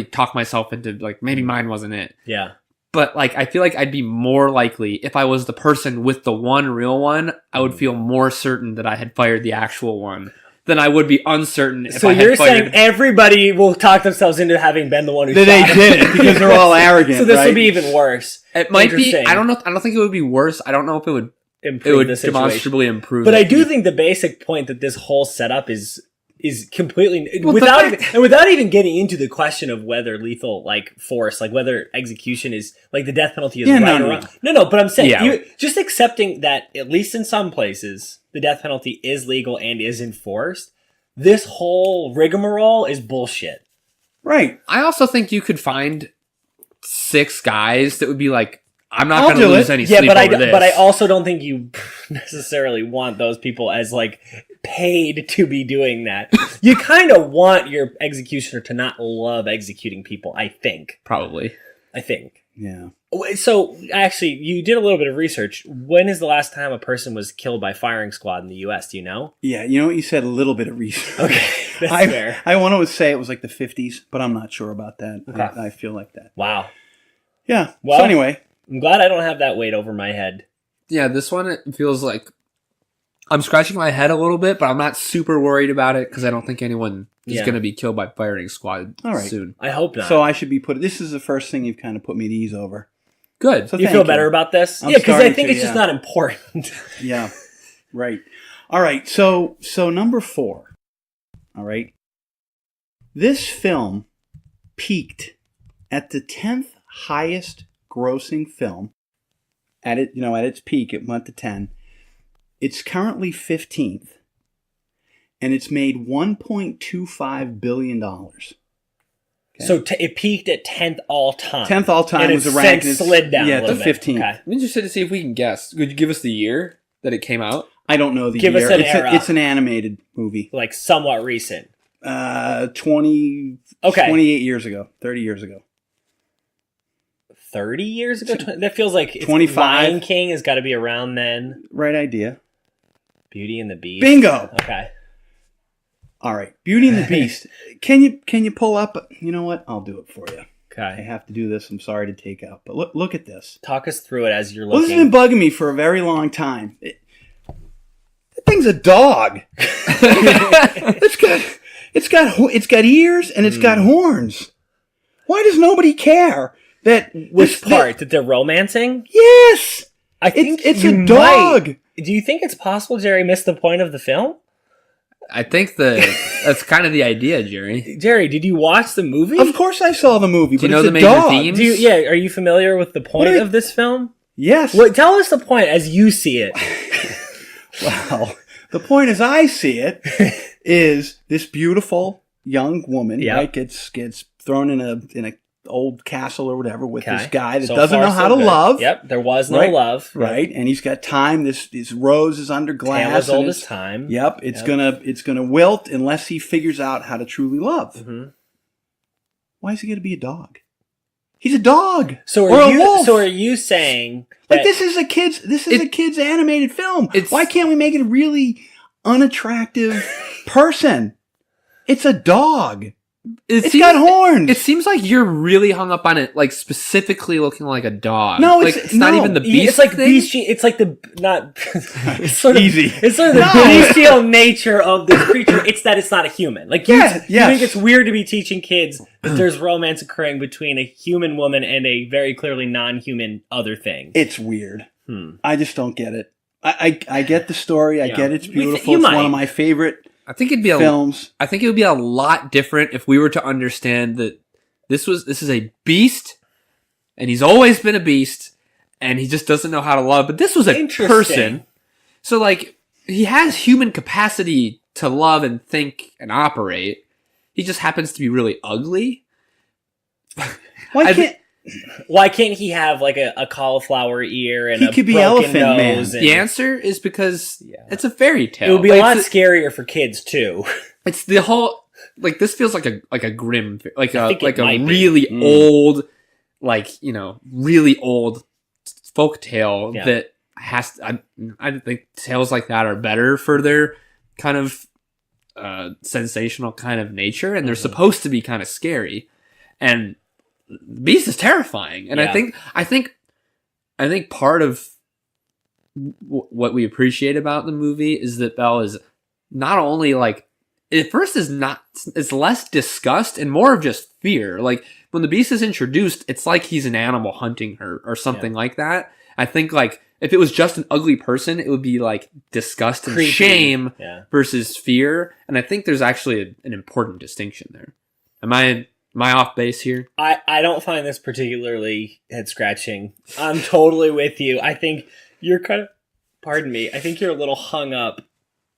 talk myself into, like, maybe mine wasn't it. Yeah. But, like, I feel like I'd be more likely, if I was the person with the one real one, I would feel more certain that I had fired the actual one than I would be uncertain if I had fired... So you're saying everybody will talk themselves into having been the one who shot they did it because they're all arrogant. So this would be even worse. It might be. I don't know. I don't think it would be worse. I don't know if it would improve the demonstrably improve. But I do think the basic point that this whole setup is completely without even getting into the question of whether lethal force, like whether execution is like the death penalty is right or wrong. No. But I'm saying just accepting that at least in some places the death penalty is legal and is enforced. This whole rigmarole is bullshit. Right. I also think you could find 6 guys that would be like, I'm not going to lose any sleep over this. But I also don't think you necessarily want those people as like paid to be doing that. You kind of want your executioner to not love executing people, I think. Probably. I think. Yeah. So, actually, you did a little bit of research. When is the last time a person was killed by firing squad in the U.S.? Do you know? Yeah, you know what? You said a little bit of research. Okay, that's fair. I want to say it was like the 50s, but I'm not sure about that. Okay. I feel like that. Wow. Yeah. Well, so anyway. I'm glad I don't have that weight over my head. Yeah, this one, it feels like I'm scratching my head a little bit, but I'm not super worried about it because I don't think anyone is going to be killed by firing squad soon. I hope not. So I should be this is the first thing you've kind of put me at ease over. Good. So you feel better about this? Yeah, because I think it's just not important. Yeah. Right. All right. So number 4. All right. This film peaked at the 10th highest grossing film. At its peak, it went to 10. It's currently 15th, and it's made $1.25 billion. Okay. So it peaked at 10th all time. 10th all time and was a rank. And slid down a little to 15th. Okay. I'm interested to see if we can guess. Could you give us the year that it came out? I don't know the year. Give us an era. It's an animated movie. Like somewhat recent. 28 years ago. 30 years ago. 30 years ago? That feels like 25. Lion King has got to be around then. Right idea. Beauty and the Beast. Bingo. Okay. All right. Beauty and the Beast. Can you pull up? You know what? I'll do it for you. Okay. I have to do this. I'm sorry to take out. But look at this. Talk us through it as you're Well, looking. this has been bugging me for a very long time. That thing's a dog. It's got ears and it's got horns. Why does nobody care? Which part? That they're romancing? Yes! I think it's a dog. Do you think it's possible Jerry missed the point of the film? I think that's kind of the idea, Jerry. Jerry, did you watch the movie? Of course I saw the movie, Do you but know it's the a major dog. themes? Are you familiar with the point of this film? Yes. Well, tell us the point as you see it. Well, the point as I see it is this beautiful young woman, right, gets thrown in a old castle or whatever with this guy that doesn't know how to love. Yep, there was no love. Right, and he's got time. This rose is under glass. Tale as old as time. Yep, it's gonna wilt unless he figures out how to truly love. Mm-hmm. Why is he gonna be a dog? He's a dog. So are you saying that this is a kid's animated film? Why can't we make it a really unattractive person? It's a dog. It's got horns. It seems like you're really hung up on it, like specifically looking like a dog. No, it's not even the beast. It's like thing. It's like the not. It's sort of easy. It's sort of the bestial nature of this creature. It's that it's not a human. Like you think it's weird to be teaching kids that there's romance occurring between a human woman and a very clearly non-human other thing. It's weird. I just don't get it. I get the story. I get it's beautiful. It's one of my favorite. I think it'd be films. I think it would be a lot different if we were to understand that this is a beast, and he's always been a beast, and he just doesn't know how to love. But this was a person, so like he has human capacity to love and think and operate. He just happens to be really ugly. Why can't Why can't he have like a cauliflower ear and He a could be broken Elephant Man. nose? And The answer is because Yeah. it's a fairy tale. it would be a Like, lot it's scarier for kids too. It's the whole like this feels like a grim like I a think it like a might be. really old really old folk tale Yeah. that has I think tales like that are better for their kind of sensational kind of nature, and they're supposed to be kind of scary, and the Beast is terrifying. And Yeah. I think part of what we appreciate about the movie is that Belle is not only like at first it's less disgust and more of just fear. Like when the Beast is introduced, it's like he's an animal hunting her or something like that. I think like if it was just an ugly person, it would be like disgust and Creepy. shame Yeah. versus fear. And I think there's actually an important distinction there. Am I off base here? I don't find this particularly head scratching. I'm totally with you. I think you're kind of, pardon me, I think you're a little hung up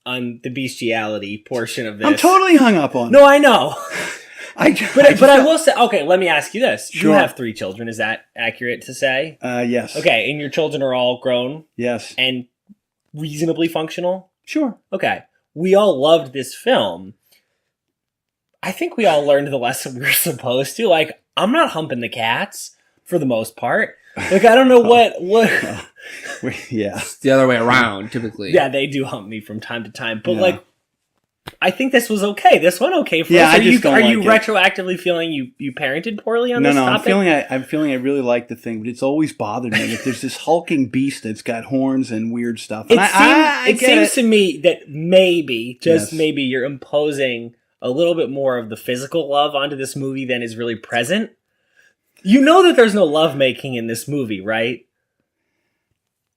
on the bestiality portion of this. I'm totally hung up on it. No, I know. But I will. will say, okay, let me ask you this. Sure. You have 3 children. Is that accurate to say? Yes. Okay, and your children are all grown Yes. and reasonably functional? Sure. Okay. We all loved this film. I think we all learned the lesson we were supposed to. Like, I'm not humping the cats for the most part. Like, I don't know what. Yeah. It's the other way around, typically. Yeah, they do hump me from time to time, but Yeah. like, I think this was okay. This went okay for Yeah, us. I just don't are like you it. retroactively feeling you parented poorly on No, this no. topic? I'm feeling I really like the thing, but it's always bothered me that there's this hulking beast that's got horns and weird stuff. And It seems to me that maybe, just Yes. maybe, you're imposing a little bit more of the physical love onto this movie than is really present. You know that there's no lovemaking in this movie, right?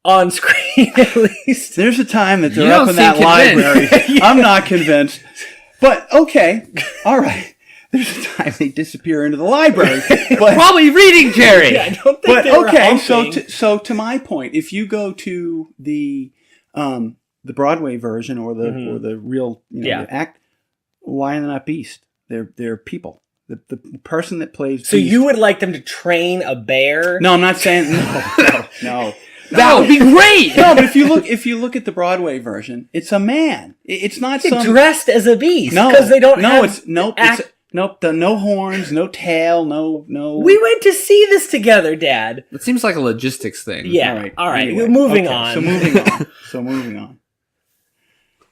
On screen, at least. There's a time that You they're don't up in seem that convinced. library. I'm not convinced. But, okay. All right. There's a time they disappear into the library. But, Probably reading, Jerry. Yeah, I don't think but they were okay, humping. so to my point, if you go to the Broadway version or the real Yeah. the act, why are they not beast? They're people. The person that plays So Beast- you would like them to train a bear? No, I'm not saying no. That would be great. No, but if you look at the Broadway version, it's a man. It's not They're some dressed as a beast. no because they don't no have it's nope act- it's nope no horns, no tail, no. We went to see this together, Dad. It seems like a logistics thing. Yeah. All right. anyway. We're moving Okay, on. So moving on.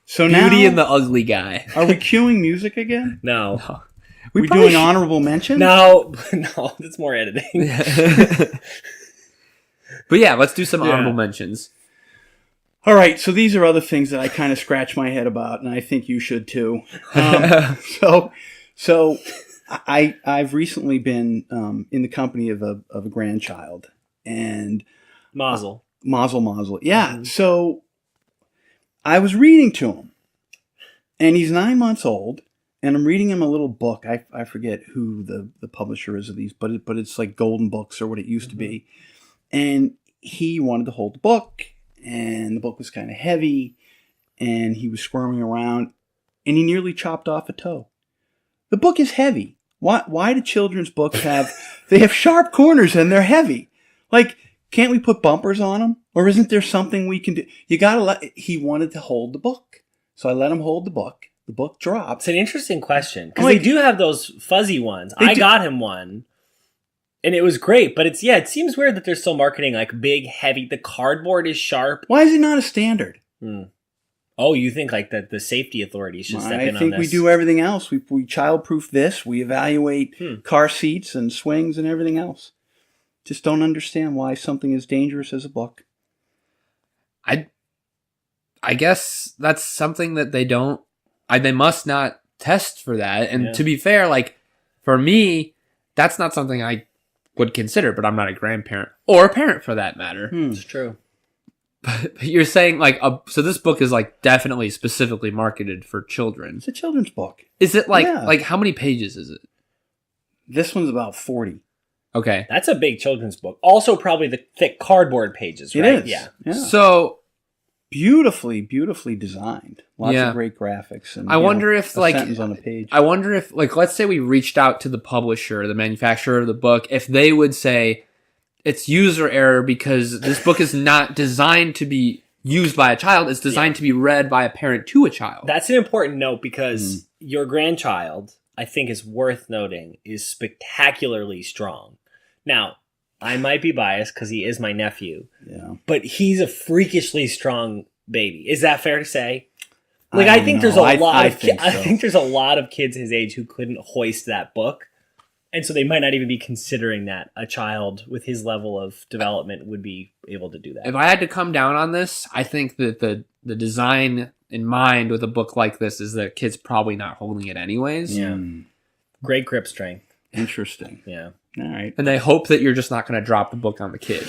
So now Beauty and the ugly guy. are we cueing music again? No. We probably doing should- honorable mention? No. That's more editing. But yeah, let's do some Yeah. honorable mentions. All right, so these are other things that I kind of scratch my head about, and I think you should too. So I've recently been in the company of a grandchild, and Mazel. Mazel. Yeah. So I was reading to him, and he's 9 months old, and I'm reading him a little book. I forget who the publisher is of these, but it's like Golden Books or what it used to be. And he wanted to hold the book, and the book was kind of heavy, and he was squirming around, and he nearly chopped off a toe. The book is heavy. Why do children's books they have sharp corners and they're heavy? Like, can't we put bumpers on them? Or isn't there something we can do? He wanted to hold the book. So I let him hold the book. The book dropped. It's an interesting question because Like- they do have those fuzzy ones. They I do- got him one, and it was great. But it seems weird that they're still marketing like big, heavy. The cardboard is sharp. Why is it not a standard? Oh, you think like that the safety authorities should step in I on think this? we do everything else. We childproof this. We evaluate car seats and swings and everything else. Just don't understand why something as dangerous as a book. I guess that's something that they must not test for that. And Yeah. to be fair, like for me, that's not something I would consider, but I'm not a grandparent or a parent for that matter. It's true. But you're saying like, so this book is like definitely specifically marketed for children. It's a children's book. Is it like, Yeah. like how many pages is it? This one's about 40. Okay. That's a big children's book. Also, probably the thick cardboard pages, It right? is. Yeah. Yeah. So beautifully designed. Lots Yeah. of great graphics. And I wonder if, a like, sentence on a page. I wonder if, like, let's say we reached out to the publisher, the manufacturer of the book, if they would say it's user error because this book is not designed to be used by a child. It's designed to be read by a parent to a child. That's an important note because your grandchild, I think is worth noting, is spectacularly strong. Now, I might be biased because he is my nephew, but he's a freakishly strong baby. Is that fair to say? Like, I think there's a lot of I think there's a lot of kids his age who couldn't hoist that book, and so they might not even be considering that a child with his level of development would be able to do that. If I had to come down on this, I think that the design in mind with a book like this is that kid's probably not holding it anyways. Yeah, great grip strength. Interesting. Yeah. All right. And they hope that you're just not going to drop the book on the kid.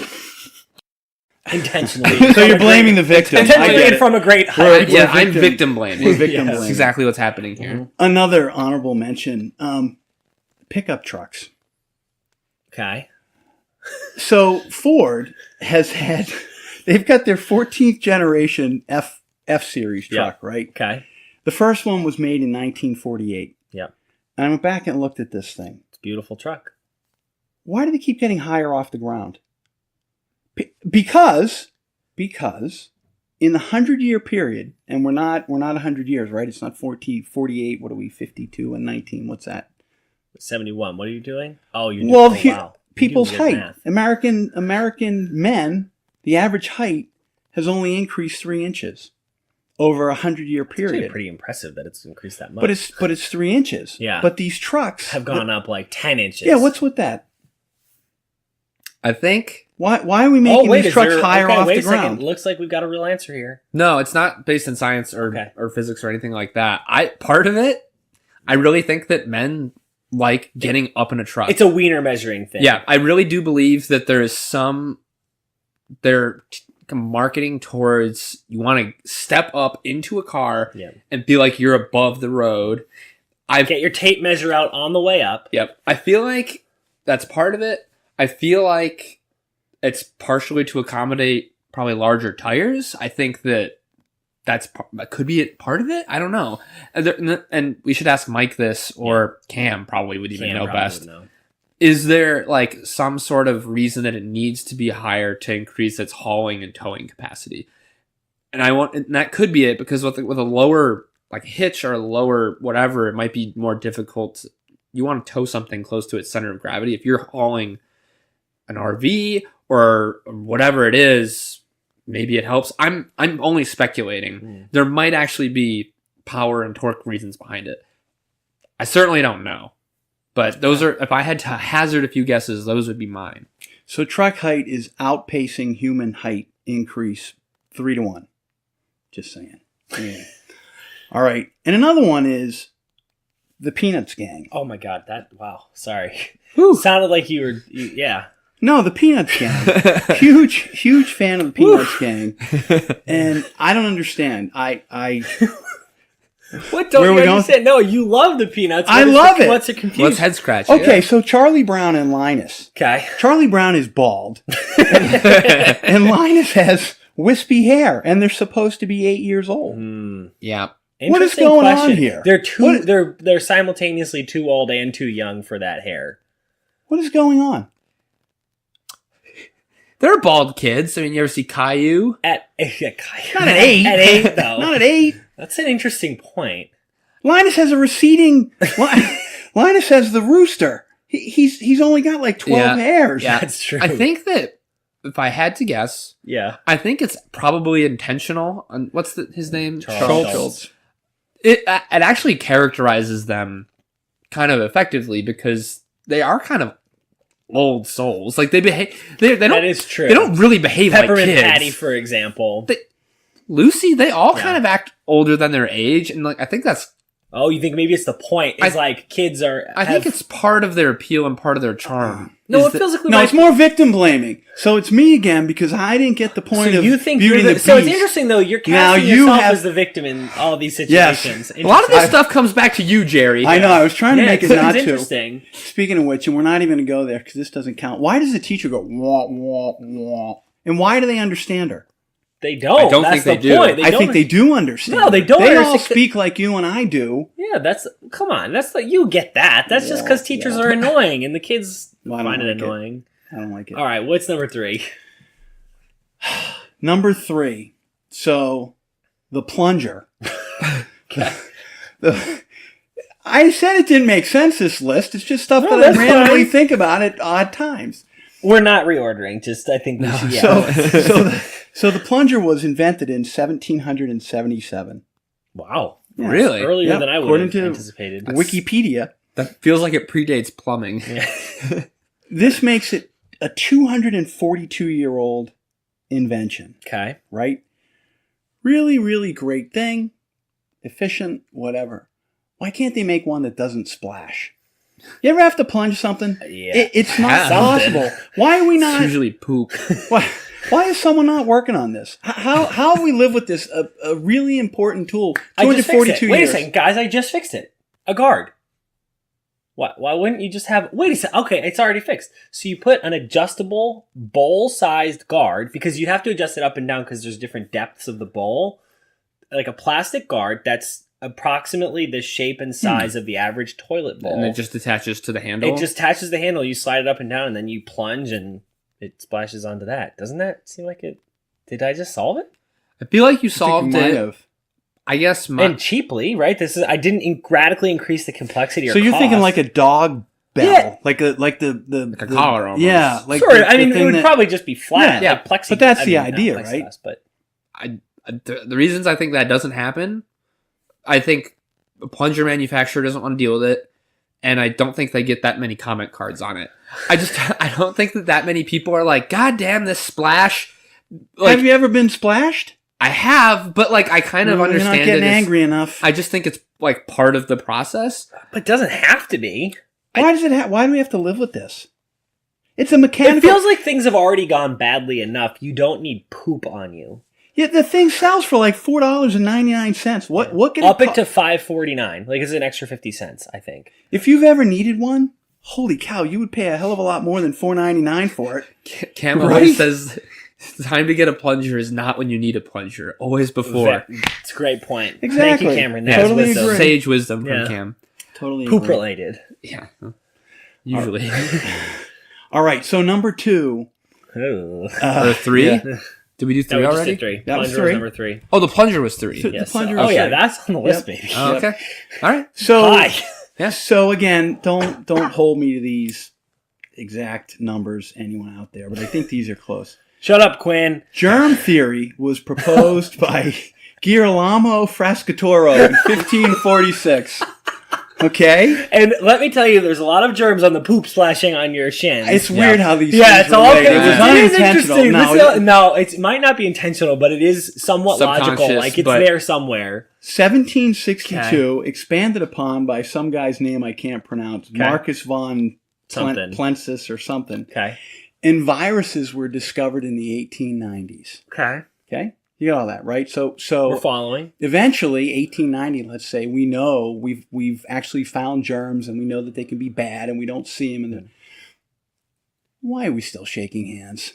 Intentionally. So you're blaming the victim. Intentionally from a great height. Yeah, I'm victim blaming. We're victim That's blaming. exactly what's happening here. Another honorable mention, pickup trucks. Okay. So Ford has they've got their 14th generation F-Series truck, right? Okay. The first one was made in 1948. Yeah. And I went back and looked at this thing. It's a beautiful truck. Why do they keep getting higher off the ground? Because in the 100-year period, and we're not 100 years, right? It's not 48. What are we? 52 and 19. What's that? 71. What are you doing? Oh, you're Well, people's height. Math. American men, the average height has only increased 3 inches over a 100-year It's period. actually pretty impressive that it's increased that much. But it's 3 inches. Yeah. But these trucks have gone up like 10 inches. Yeah. What's with that? I think... Why are we making these trucks higher off the ground? Second. Looks like we've got a real answer here. No, it's not based in science or physics or anything like that. Part of it, I really think that men like getting up in a truck. It's a wiener measuring thing. Yeah, I really do believe that there is they're marketing towards you want to step up into a car and feel like you're above the road. Get your tape measure out on the way up. Yep. I feel like that's part of it. I feel like it's partially to accommodate probably larger tires. I think that could be part of it. I don't know. And we should ask Mike this, or Cam probably would even know best. Is there like some sort of reason that it needs to be higher to increase its hauling and towing capacity? And that could be it, because with a lower like hitch or lower whatever, it might be more difficult. You want to tow something close to its center of gravity. If you're hauling an RV or whatever it is, maybe it helps. I'm only speculating. There might actually be power and torque reasons behind it. I certainly don't know. But those are, if I had to hazard a few guesses, those would be mine. So truck height is outpacing human height increase 3-1. Just saying. Yeah. All right. And another one is the Peanuts gang. Oh my God. Wow. Sorry. Whew. Sounded like yeah. No, the Peanuts gang. huge fan of the Peanuts gang. And I don't understand. What don't you understand? No, you love the Peanuts. I love it. What's the confusion? Let's head scratch. Okay, so Charlie Brown and Linus. Okay. Charlie Brown is bald. and Linus has wispy hair. And they're supposed to be 8 years old. Yeah. What is going on here? They're simultaneously too old and too young for that hair. What is going on? They're bald kids. I mean, you ever see Caillou? Not at 8. At 8, though. Not at 8. That's an interesting point. Linus has a receding... Linus has the rooster. He's only got like 12 hairs. Yeah, that's true. I think that if I had to guess, I think it's probably intentional. What's his name? Charles. It actually characterizes them kind of effectively, because they are kind of old souls. Like they behave. They don't. That is true. They don't really behave Peppermint like kids. Patty, for example. Lucy, they all kind of act older than their age, and like I think that's. Oh, you think maybe it's the point? It's like kids are. I think it's part of their appeal and part of their charm. No, it feels like it's more victim blaming. So it's me again, because I didn't get the point of you think Beauty and the Beast. So it's interesting though. You're casting yourself as the victim in all these situations. Yes. A lot of this stuff comes back to you, Jerry. I know. I was trying to make it not interesting. to. Speaking of which, and we're not even going to go there because this doesn't count. Why does the teacher go wah wah wah? And why do they understand her? They don't. I don't That's think the they do. point. I think they do understand. No, they don't They all understand. speak like you and I do. Yeah, come on. That's like, you get that. That's just because teachers are annoying and the kids Well, I don't find it like it. annoying. I don't like it. All right, what's number 3? Number 3. So, the plunger. I said it didn't make sense, this list. It's just stuff that I that's randomly fine. think about at odd times. We're not reordering. Just I think we should. So, so the plunger was invented in 1777. Wow. Yes. Really? Earlier Yep, than I would according have to anticipated. Wikipedia. That feels like it predates plumbing. Yeah. This makes it a 242-year-old invention, Okay. right? Really, really great thing. Efficient, whatever. Why can't they make one that doesn't splash? You ever have to plunge something? Yeah. It's not Have. possible. Why are we It's not? usually poop. Why is someone not working on this? How have we lived with this a really important tool? I just fixed 242 it. Wait years. a second, guys. I just fixed it. A guard. Why wouldn't you just have... Wait a second. Okay, it's already fixed. So you put an adjustable bowl-sized guard, because you have to adjust it up and down because there's different depths of the bowl. Like a plastic guard that's approximately the shape and size of the average toilet bowl. And it just attaches to the handle. It just attaches the handle. You slide it up and down, and then you plunge, and it splashes onto that. Doesn't that seem like it? Did I just solve it? I feel like you I think solved we might it. have. I guess And cheaply, right? I didn't radically increase the complexity. So or you're cost. thinking like a dog bell, Yeah. like the a collar almost. Yeah, like sort of. the I mean, it thing would that- probably just be flat. Yeah, like plexi. but that's the not idea, plexiglass, right? But the reasons I think that doesn't happen, I think a plunger manufacturer doesn't want to deal with it, and I don't think they get that many comment cards on it. I don't think that many people are like, God damn, this splash. Like, have you ever been splashed? I have, but like I kind of You're understand not getting it as- angry enough. I just think it's like part of the process. it doesn't have to be. Why does it? Why do we have to live with this? It's a mechanical. It feels like things have already gone badly enough. You don't need poop on you. Yeah, the thing sells for like $4.99. What could Up it it to $5.49. Like it's an extra 50 cents, I think. If you've ever needed one, holy cow, you would pay a hell of a lot more than $4.99 for it. Cam Right? always says the time to get a plunger is not when you need a plunger, always before. It's a great point. Exactly. Thank you, Cameron. Yeah, That's totally wisdom. agree. Sage wisdom Yeah. from Cam. Totally Poop agree. related. Yeah, usually. All right, so number 2. Ooh. Or 3? yeah. Did we do 3 No, we just already? did 3. That was Plunger 3. number 3. Oh, the plunger was 3. So- Yes. plunger Oh was yeah, 3. that's on the list, Yep. baby. Oh, okay. All right. So Hi. Yeah. So again, don't hold me to these exact numbers, anyone out there, but I think these are close. Shut up, Quinn. Germ theory was proposed by Girolamo Frascatore in 1546. Okay? And let me tell you, there's a lot of germs on the poop splashing on your shins. It's weird how these Yeah, things it's all relate. okay. It was It is unintentional. interesting. No, it might not be intentional, but it is somewhat logical. Subconscious, Like it's but- there somewhere. 1762, expanded upon by some guy's name I can't pronounce, Marcus von Something. Plensis or something. Okay. And viruses were discovered in the 1890s. Okay. Okay? You got all that, right? So We're following. eventually, 1890, let's say, we know we've actually found germs and we know that they can be bad and we don't see them. And why are we still shaking hands?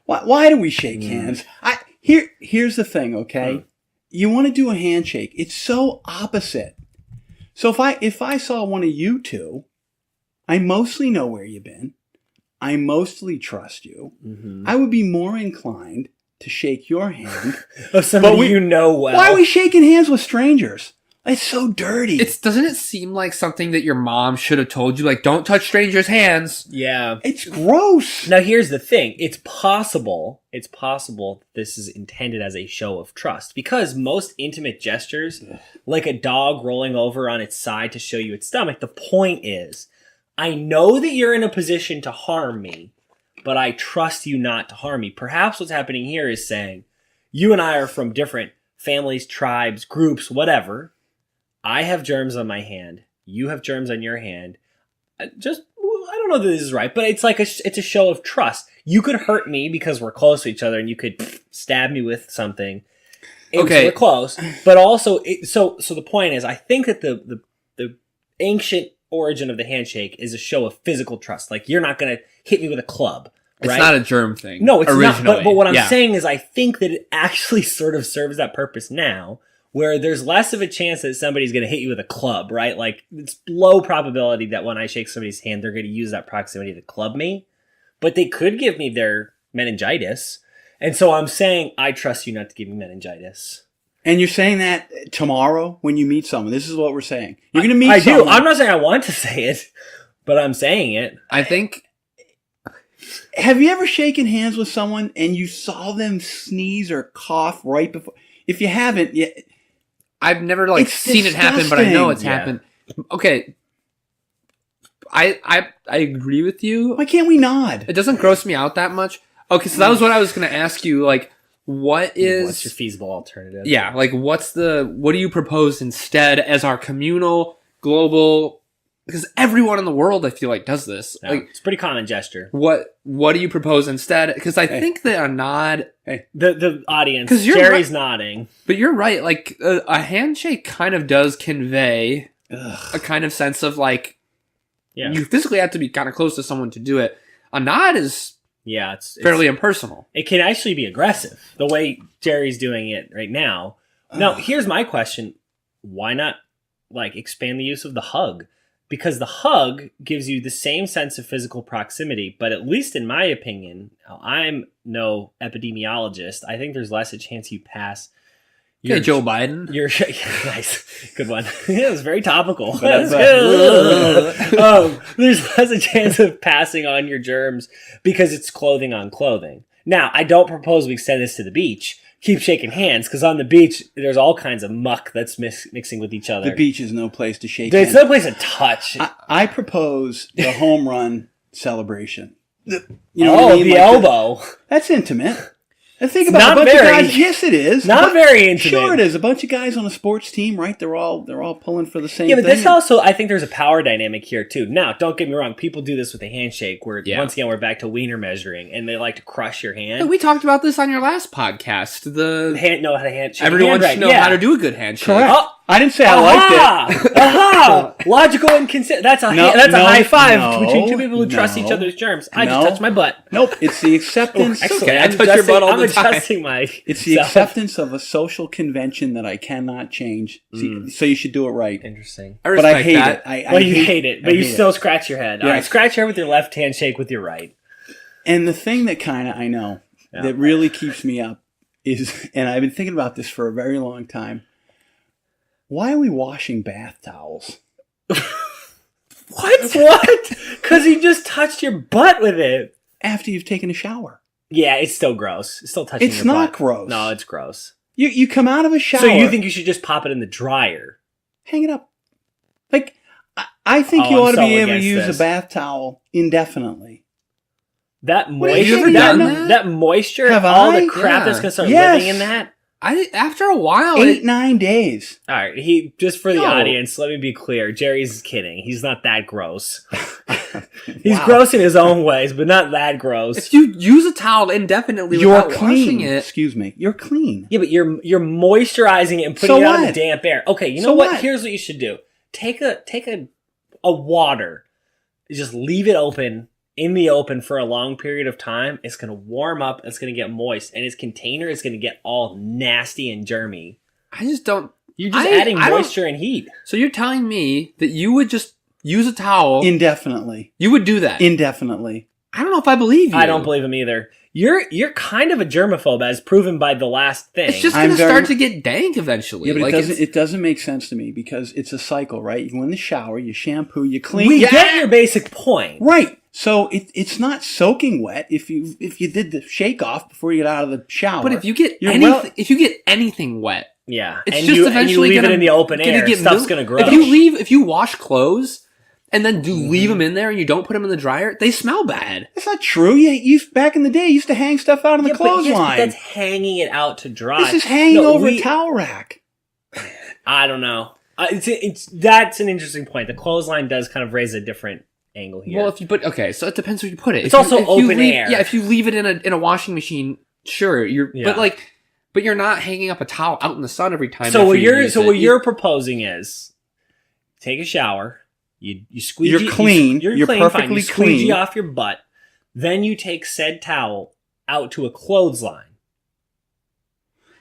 Why do we shake hands? Here's the thing, okay? You want to do a handshake. It's so opposite. So if I saw one of you two, I mostly know where you've been. I mostly trust you. Mm-hmm. I would be more inclined to shake your hand. Of somebody you know well. Why are we shaking hands with strangers? It's so dirty. Doesn't it seem like something that your mom should have told you? Like, don't touch strangers' hands. Yeah. It's gross. Now here's the thing. It's possible this is intended as a show of trust, because most intimate gestures, like a dog rolling over on its side to show you its stomach, the point is, I know that you're in a position to harm me, but I trust you not to harm me. Perhaps what's happening here is saying, you and I are from different families, tribes, groups, whatever. I have germs on my hand. You have germs on your hand. I don't know that this is right, but it's like it's a show of trust. You could hurt me because we're close to each other, and you could stab me with something. And Okay. so we're close, but also, so the point is, I think that the ancient origin of the handshake is a show of physical trust. Like, you're not going to hit me with a club. It's right? not a germ thing. No, it's originally. not. But what I'm saying is I think that it actually sort of serves that purpose now, where there's less of a chance that somebody's going to hit you with a club, right? Like, it's low probability that when I shake somebody's hand, they're going to use that proximity to club me. But they could give me their meningitis. And so I'm saying, I trust you not to give me meningitis. And you're saying that tomorrow when you meet someone. This is what we're saying. You're going to meet someone. I do. I'm not saying I want to say it, but I'm saying it. I think... Have you ever shaken hands with someone and you saw them sneeze or cough right before? If you haven't, I've never seen it happen, but I know it's happened. Okay, I agree with you. Why can't we nod? It doesn't gross me out that much. Okay, so that was what I was going to ask you. Like, what's your feasible alternative? Yeah, like what do you propose instead as our communal, global? Because everyone in the world, I feel like, does this. Yeah, like, it's a pretty common gesture. What do you propose instead? Because I think that a nod... The audience, Jerry's nodding. But you're right. Like, a handshake kind of does convey a kind of sense of, like, you physically have to be kind of close to someone to do it. A nod is it's fairly impersonal. It can actually be aggressive, the way Jerry's doing it right now. Now, here's my question. Why not, like, expand the use of the hug? Because the hug gives you the same sense of physical proximity, but at least in my opinion, I'm no epidemiologist. I think there's less a chance you pass. Joe Biden. Nice, good one. It was very topical. That's good. There's less a chance of passing on your germs because it's clothing on clothing. Now, I don't propose we extend this to the beach. Keep shaking hands, because on the beach, there's all kinds of muck that's mixing with each other. The beach is no place to shake hands. It's no place to touch. I propose the home run celebration. The elbow. That's intimate. And think about a bunch of guys. Yes, it is. Not very intimate. Sure, it is. A bunch of guys on a sports team, right? They're all pulling for the same thing. Yeah, but this also, I think there's a power dynamic here too. Now, don't get me wrong. People do this with a handshake, where once again we're back to wiener measuring, and they like to crush your hand. Yeah, we talked about this on your last podcast. Everyone should know how to do a good handshake. Correct. I didn't say I liked it. Aha! Logical and consistent. That's a high five between two people who trust each other's germs. I just touched my butt. Nope. It's the acceptance. Okay, I touch your butt all the time. Adjusting my. It's the acceptance of a social convention that I cannot change. So you should do it right. Interesting. But I hate it. You hate it, but you still scratch your head. All right, scratch your head with your left hand, shake with your right. And the thing that I know that really keeps me up is, and I've been thinking about this for a very long time. Why are we washing bath towels? What? Because you just touched your butt with it. After you've taken a shower. Yeah, it's still gross. It's still touching your butt. It's not gross. No, it's gross. You come out of a shower. So you think you should just pop it in the dryer? Hang it up. Like, I think you ought to be able to use a bath towel indefinitely. That moisture, that moisture, all the crap that's going to start living in that. After a while, 8-9 days. All right, just for the audience, let me be clear. Jerry's kidding. He's not that gross. He's gross in his own ways, but not that gross. If you use a towel indefinitely without washing it, excuse me, you're clean. Yeah, but you're moisturizing it and putting it out in the damp air. Okay, you know what? Here's what you should do. Take a water, just leave it open. In the open for a long period of time, it's going to warm up, it's going to get moist, and its container is going to get all nasty and germy. I just don't... You're just adding moisture and heat. So you're telling me that you would just use a towel... Indefinitely. You would do that? Indefinitely. I don't know if I believe you. I don't believe him either. You're kind of a germaphobe, as proven by the last thing. It's just going to start to get dank eventually. Yeah, but it doesn't make sense to me, because it's a cycle, right? You go in the shower, you shampoo, you clean... We get your basic point. Right. So it's not soaking wet if you did the shake off before you get out of the shower. But if you get anything wet, it's just eventually leave it in the open air. Stuff's gonna grow. If you wash clothes and then leave them in there and you don't put them in the dryer, they smell bad. That's not true. You back in the day, you used to hang stuff out on the clothesline. But that's hanging it out to dry. This is hanging over a towel rack. I don't know. That's an interesting point. The clothesline does kind of raise a different angle here. Well, so it depends where you put it. It's also open air. Yeah, if you leave it in a washing machine, sure, but you're not hanging up a towel out in the sun every time. So what you're proposing is take a shower, you squeegee, you're clean, you're perfectly fine. You squeegee clean off your butt, Then you take said towel out to a clothesline.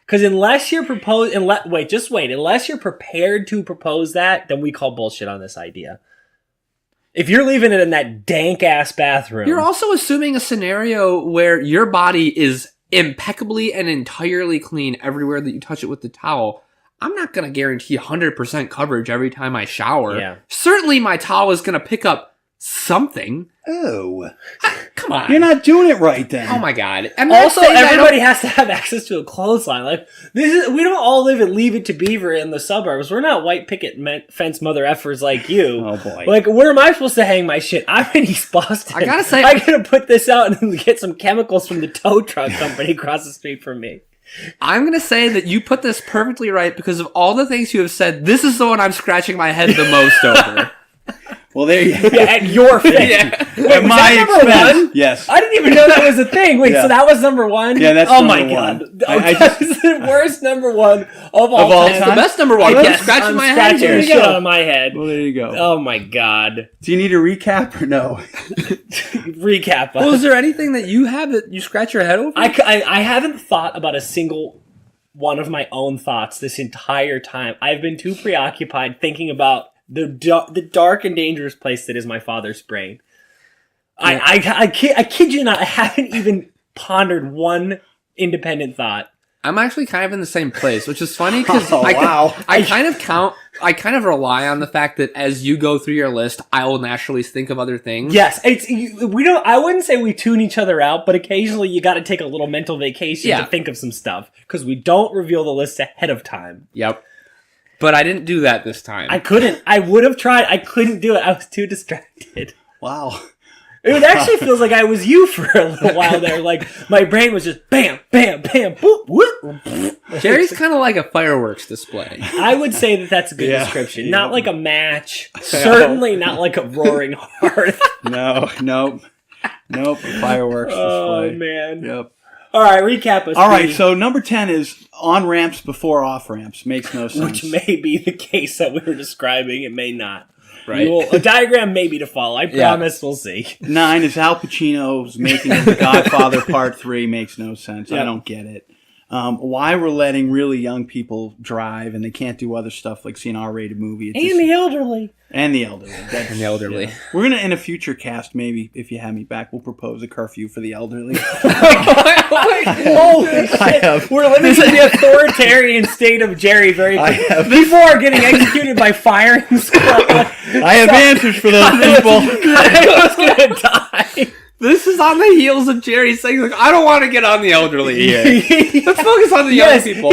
Because unless you're unless you're prepared to propose that, then we call bullshit on this idea. If you're leaving it in that dank-ass bathroom... You're also assuming a scenario where your body is impeccably and entirely clean everywhere that you touch it with the towel. I'm not going to guarantee 100% coverage every time I shower. Yeah. Certainly my towel is going to pick up something. Oh. Come on. You're not doing it right then. Oh my God. Also, everybody has to have access to a clothesline. Like we don't all live at Leave It to Beaver in the suburbs. We're not white picket fence mother effers like you. Oh boy. Like, where am I supposed to hang my shit? I'm in East Boston. I gotta say, I gotta put this out and get some chemicals from the tow truck company across the street from me. I'm going to say that you put this perfectly right because of all the things you have said. This is the one I'm scratching my head the most over. Well, there you go. Yeah, at your face. Yeah. Wait, was that number one? Yes. I didn't even know that was a thing. Wait, Yeah. so that was number one? Yeah, that's oh number my one. God. I That was the worst number one of all all time. time? The best number one. I I'm guess scratching I'm my head scratching here. the shit out of my head. Well, there you go. Oh my God. Do you need a recap or no? Recap. Well, is there anything that you have that you scratch your head over? I haven't thought about a single one of my own thoughts this entire time. I've been too preoccupied thinking about the dark and dangerous place that is my father's brain. Yeah. I kid you not, I haven't even pondered one independent thought. I'm actually kind of in the same place, which is funny because wow. I kind of rely on the fact that as you go through your list, I will naturally think of other things. Yes, I wouldn't say we tune each other out, but occasionally you got to take a little mental vacation to think of some stuff because we don't reveal the list ahead of time. Yep. But I didn't do that this time. I couldn't. I would have tried. I couldn't do it. I was too distracted. Wow. It actually feels like I was you for a little while there. Like, my brain was just bam, bam, bam, boop, whoop. Jerry's kind of like a fireworks display. I would say that that's a good description. Yeah. Not like a match. Certainly not like a roaring hearth. Nope. Fireworks Oh, display. man. Yep. All right, recap us. All right, so number 10 is on ramps before off ramps. Makes no sense. Which may be the case that we were describing. It may not. Right. A diagram may be to follow. I promise we'll see. 9 is Al Pacino's making of The Godfather Part 3. Makes no sense. Yep. I don't get it. Why we're letting really young people drive and they can't do other stuff like see an R-rated movie. And the elderly. And the elderly. And the elderly. Yeah. We're going to, in a future cast, maybe, if you have me back, we'll propose a curfew for the elderly. Holy shit. We're living in the authoritarian state of Jerry very quickly. Before getting executed by firing squad. I have answers for those people. I was going to die. This is on the heels of Jerry saying, like, I don't want to get on the elderly here. Let's focus on the young people.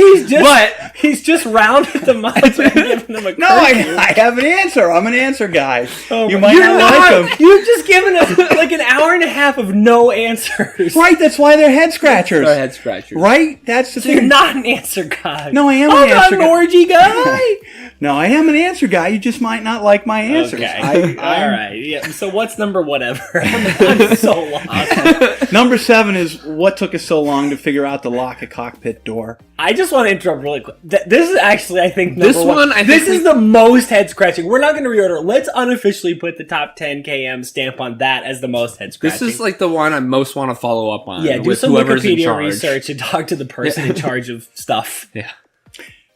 He's just rounded the mics and giving them a No, I have an answer. I'm an answer guy. You might You're not like them. You've just given us like an hour and a half of no answers. Right, that's why they're head scratchers. They're head scratchers. Right? That's the So thing. you're not an answer guy. No, I am I'm an not answer an guy. orgy guy. No, I am an answer guy. You just might not like my answers. Okay. All right. Yeah. So what's number whatever? I'm so lost. Number 7 is what took us so long to figure out to lock a cockpit door. I just want to interrupt really quick. This is actually, I think, number This one, I this think is the most head scratching. We're not going to reorder. Let's unofficially put the top 10 KM stamp on that as the most head scratching. This is like the one I most want to follow up on. Yeah, do with some whoever's in Wikipedia charge. research and talk to the person in charge of stuff. Yeah.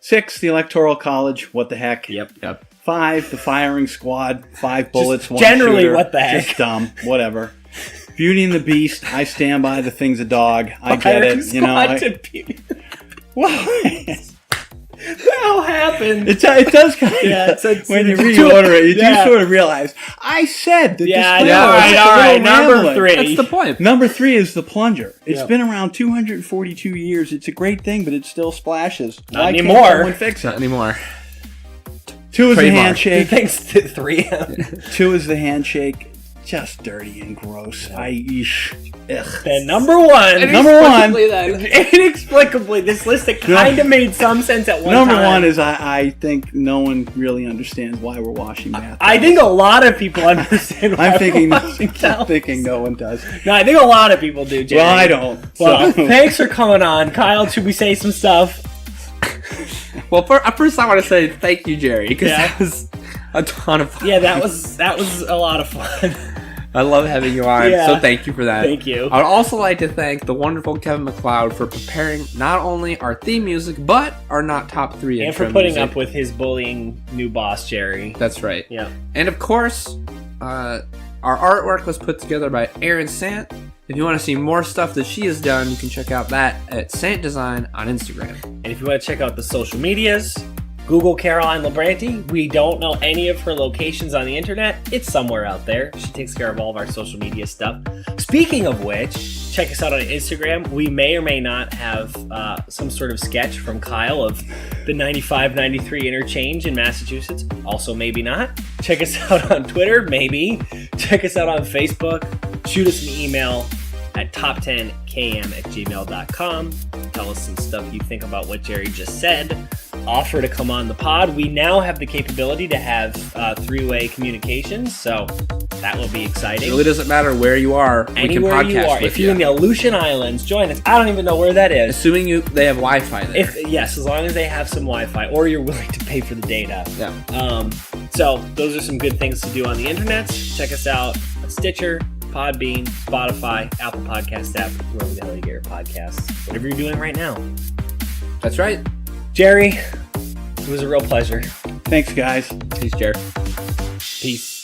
6, the Electoral College. What the heck? Yep. 5, the firing squad. 5 bullets, 1 generally, shooter. what the heck? Just dumb. Whatever. Beauty and the Beast. I stand by the thing's a dog. I get it. You know. What? The hell happened? It does kind of. Yeah, it's when you reorder it, you do sort of realize. I said the disclaimer. All was just a right. little Number rambling. 3. That's the point. Number 3 is the plunger. It's Yep. been around 242 years. It's a great thing, but it still splashes. Not Why can't anymore. someone fix Not it? anymore. 2 is the Trademark. handshake. Thanks to 3M. 2 is the handshake. Just dirty and gross. Ugh. Then number 1. Number 1. Inexplicably, this list that kind of made some sense at one Number time. 1 is I think no one really understands why we're washing bathtubs. I think a lot of people understand why I'm thinking. we're washing towels. thinking no one does. No, I think a lot of people do, Jerry. Well, I don't. Well, so. thanks for coming on. Kyle, should we say some stuff? Well, first I want to say thank you, Jerry, because Yeah. that was a ton of fun. Yeah, that was a lot of fun. I love having you on, Yeah. so thank you for that. Thank you. I would also like to thank the wonderful Kevin MacLeod for preparing not only our theme music, but our not top 3 And intro for putting music. up with his bullying new boss, Jerry. That's right. Yeah. And of course, our artwork was put together by Erin Sant. If you want to see more stuff that she has done, you can check out that at Sant Design on Instagram. And if you want to check out the social medias, Google Caroline Labranti. We don't know any of her locations on the internet. It's somewhere out there. She takes care of all of our social media stuff. Speaking of which, check us out on Instagram. We may or may not have some sort of sketch from Kyle of the 95-93 interchange in Massachusetts. Also, maybe not. Check us out on Twitter. Maybe. Check us out on Facebook. Shoot us an email at top10km@gmail.com. Tell us some stuff you think about what Jerry just said. Offer to come on the pod. We now have the capability to have three-way communications, so that will be exciting. It really doesn't matter where you are. Anywhere we can podcast you are. with If you're in the Aleutian Islands, join us. I don't even know where that is. Assuming they have Wi-Fi there. Yes, as long as they have some Wi-Fi, or you're willing to pay for the data. Yeah. So those are some good things to do on the internet. Check us out on Stitcher, Podbean, Spotify, Apple Podcast app, wherever the hell you get your podcasts. Whatever you're doing right now. That's right. Jerry, it was a real pleasure. Thanks, guys. Peace, Jared. Peace.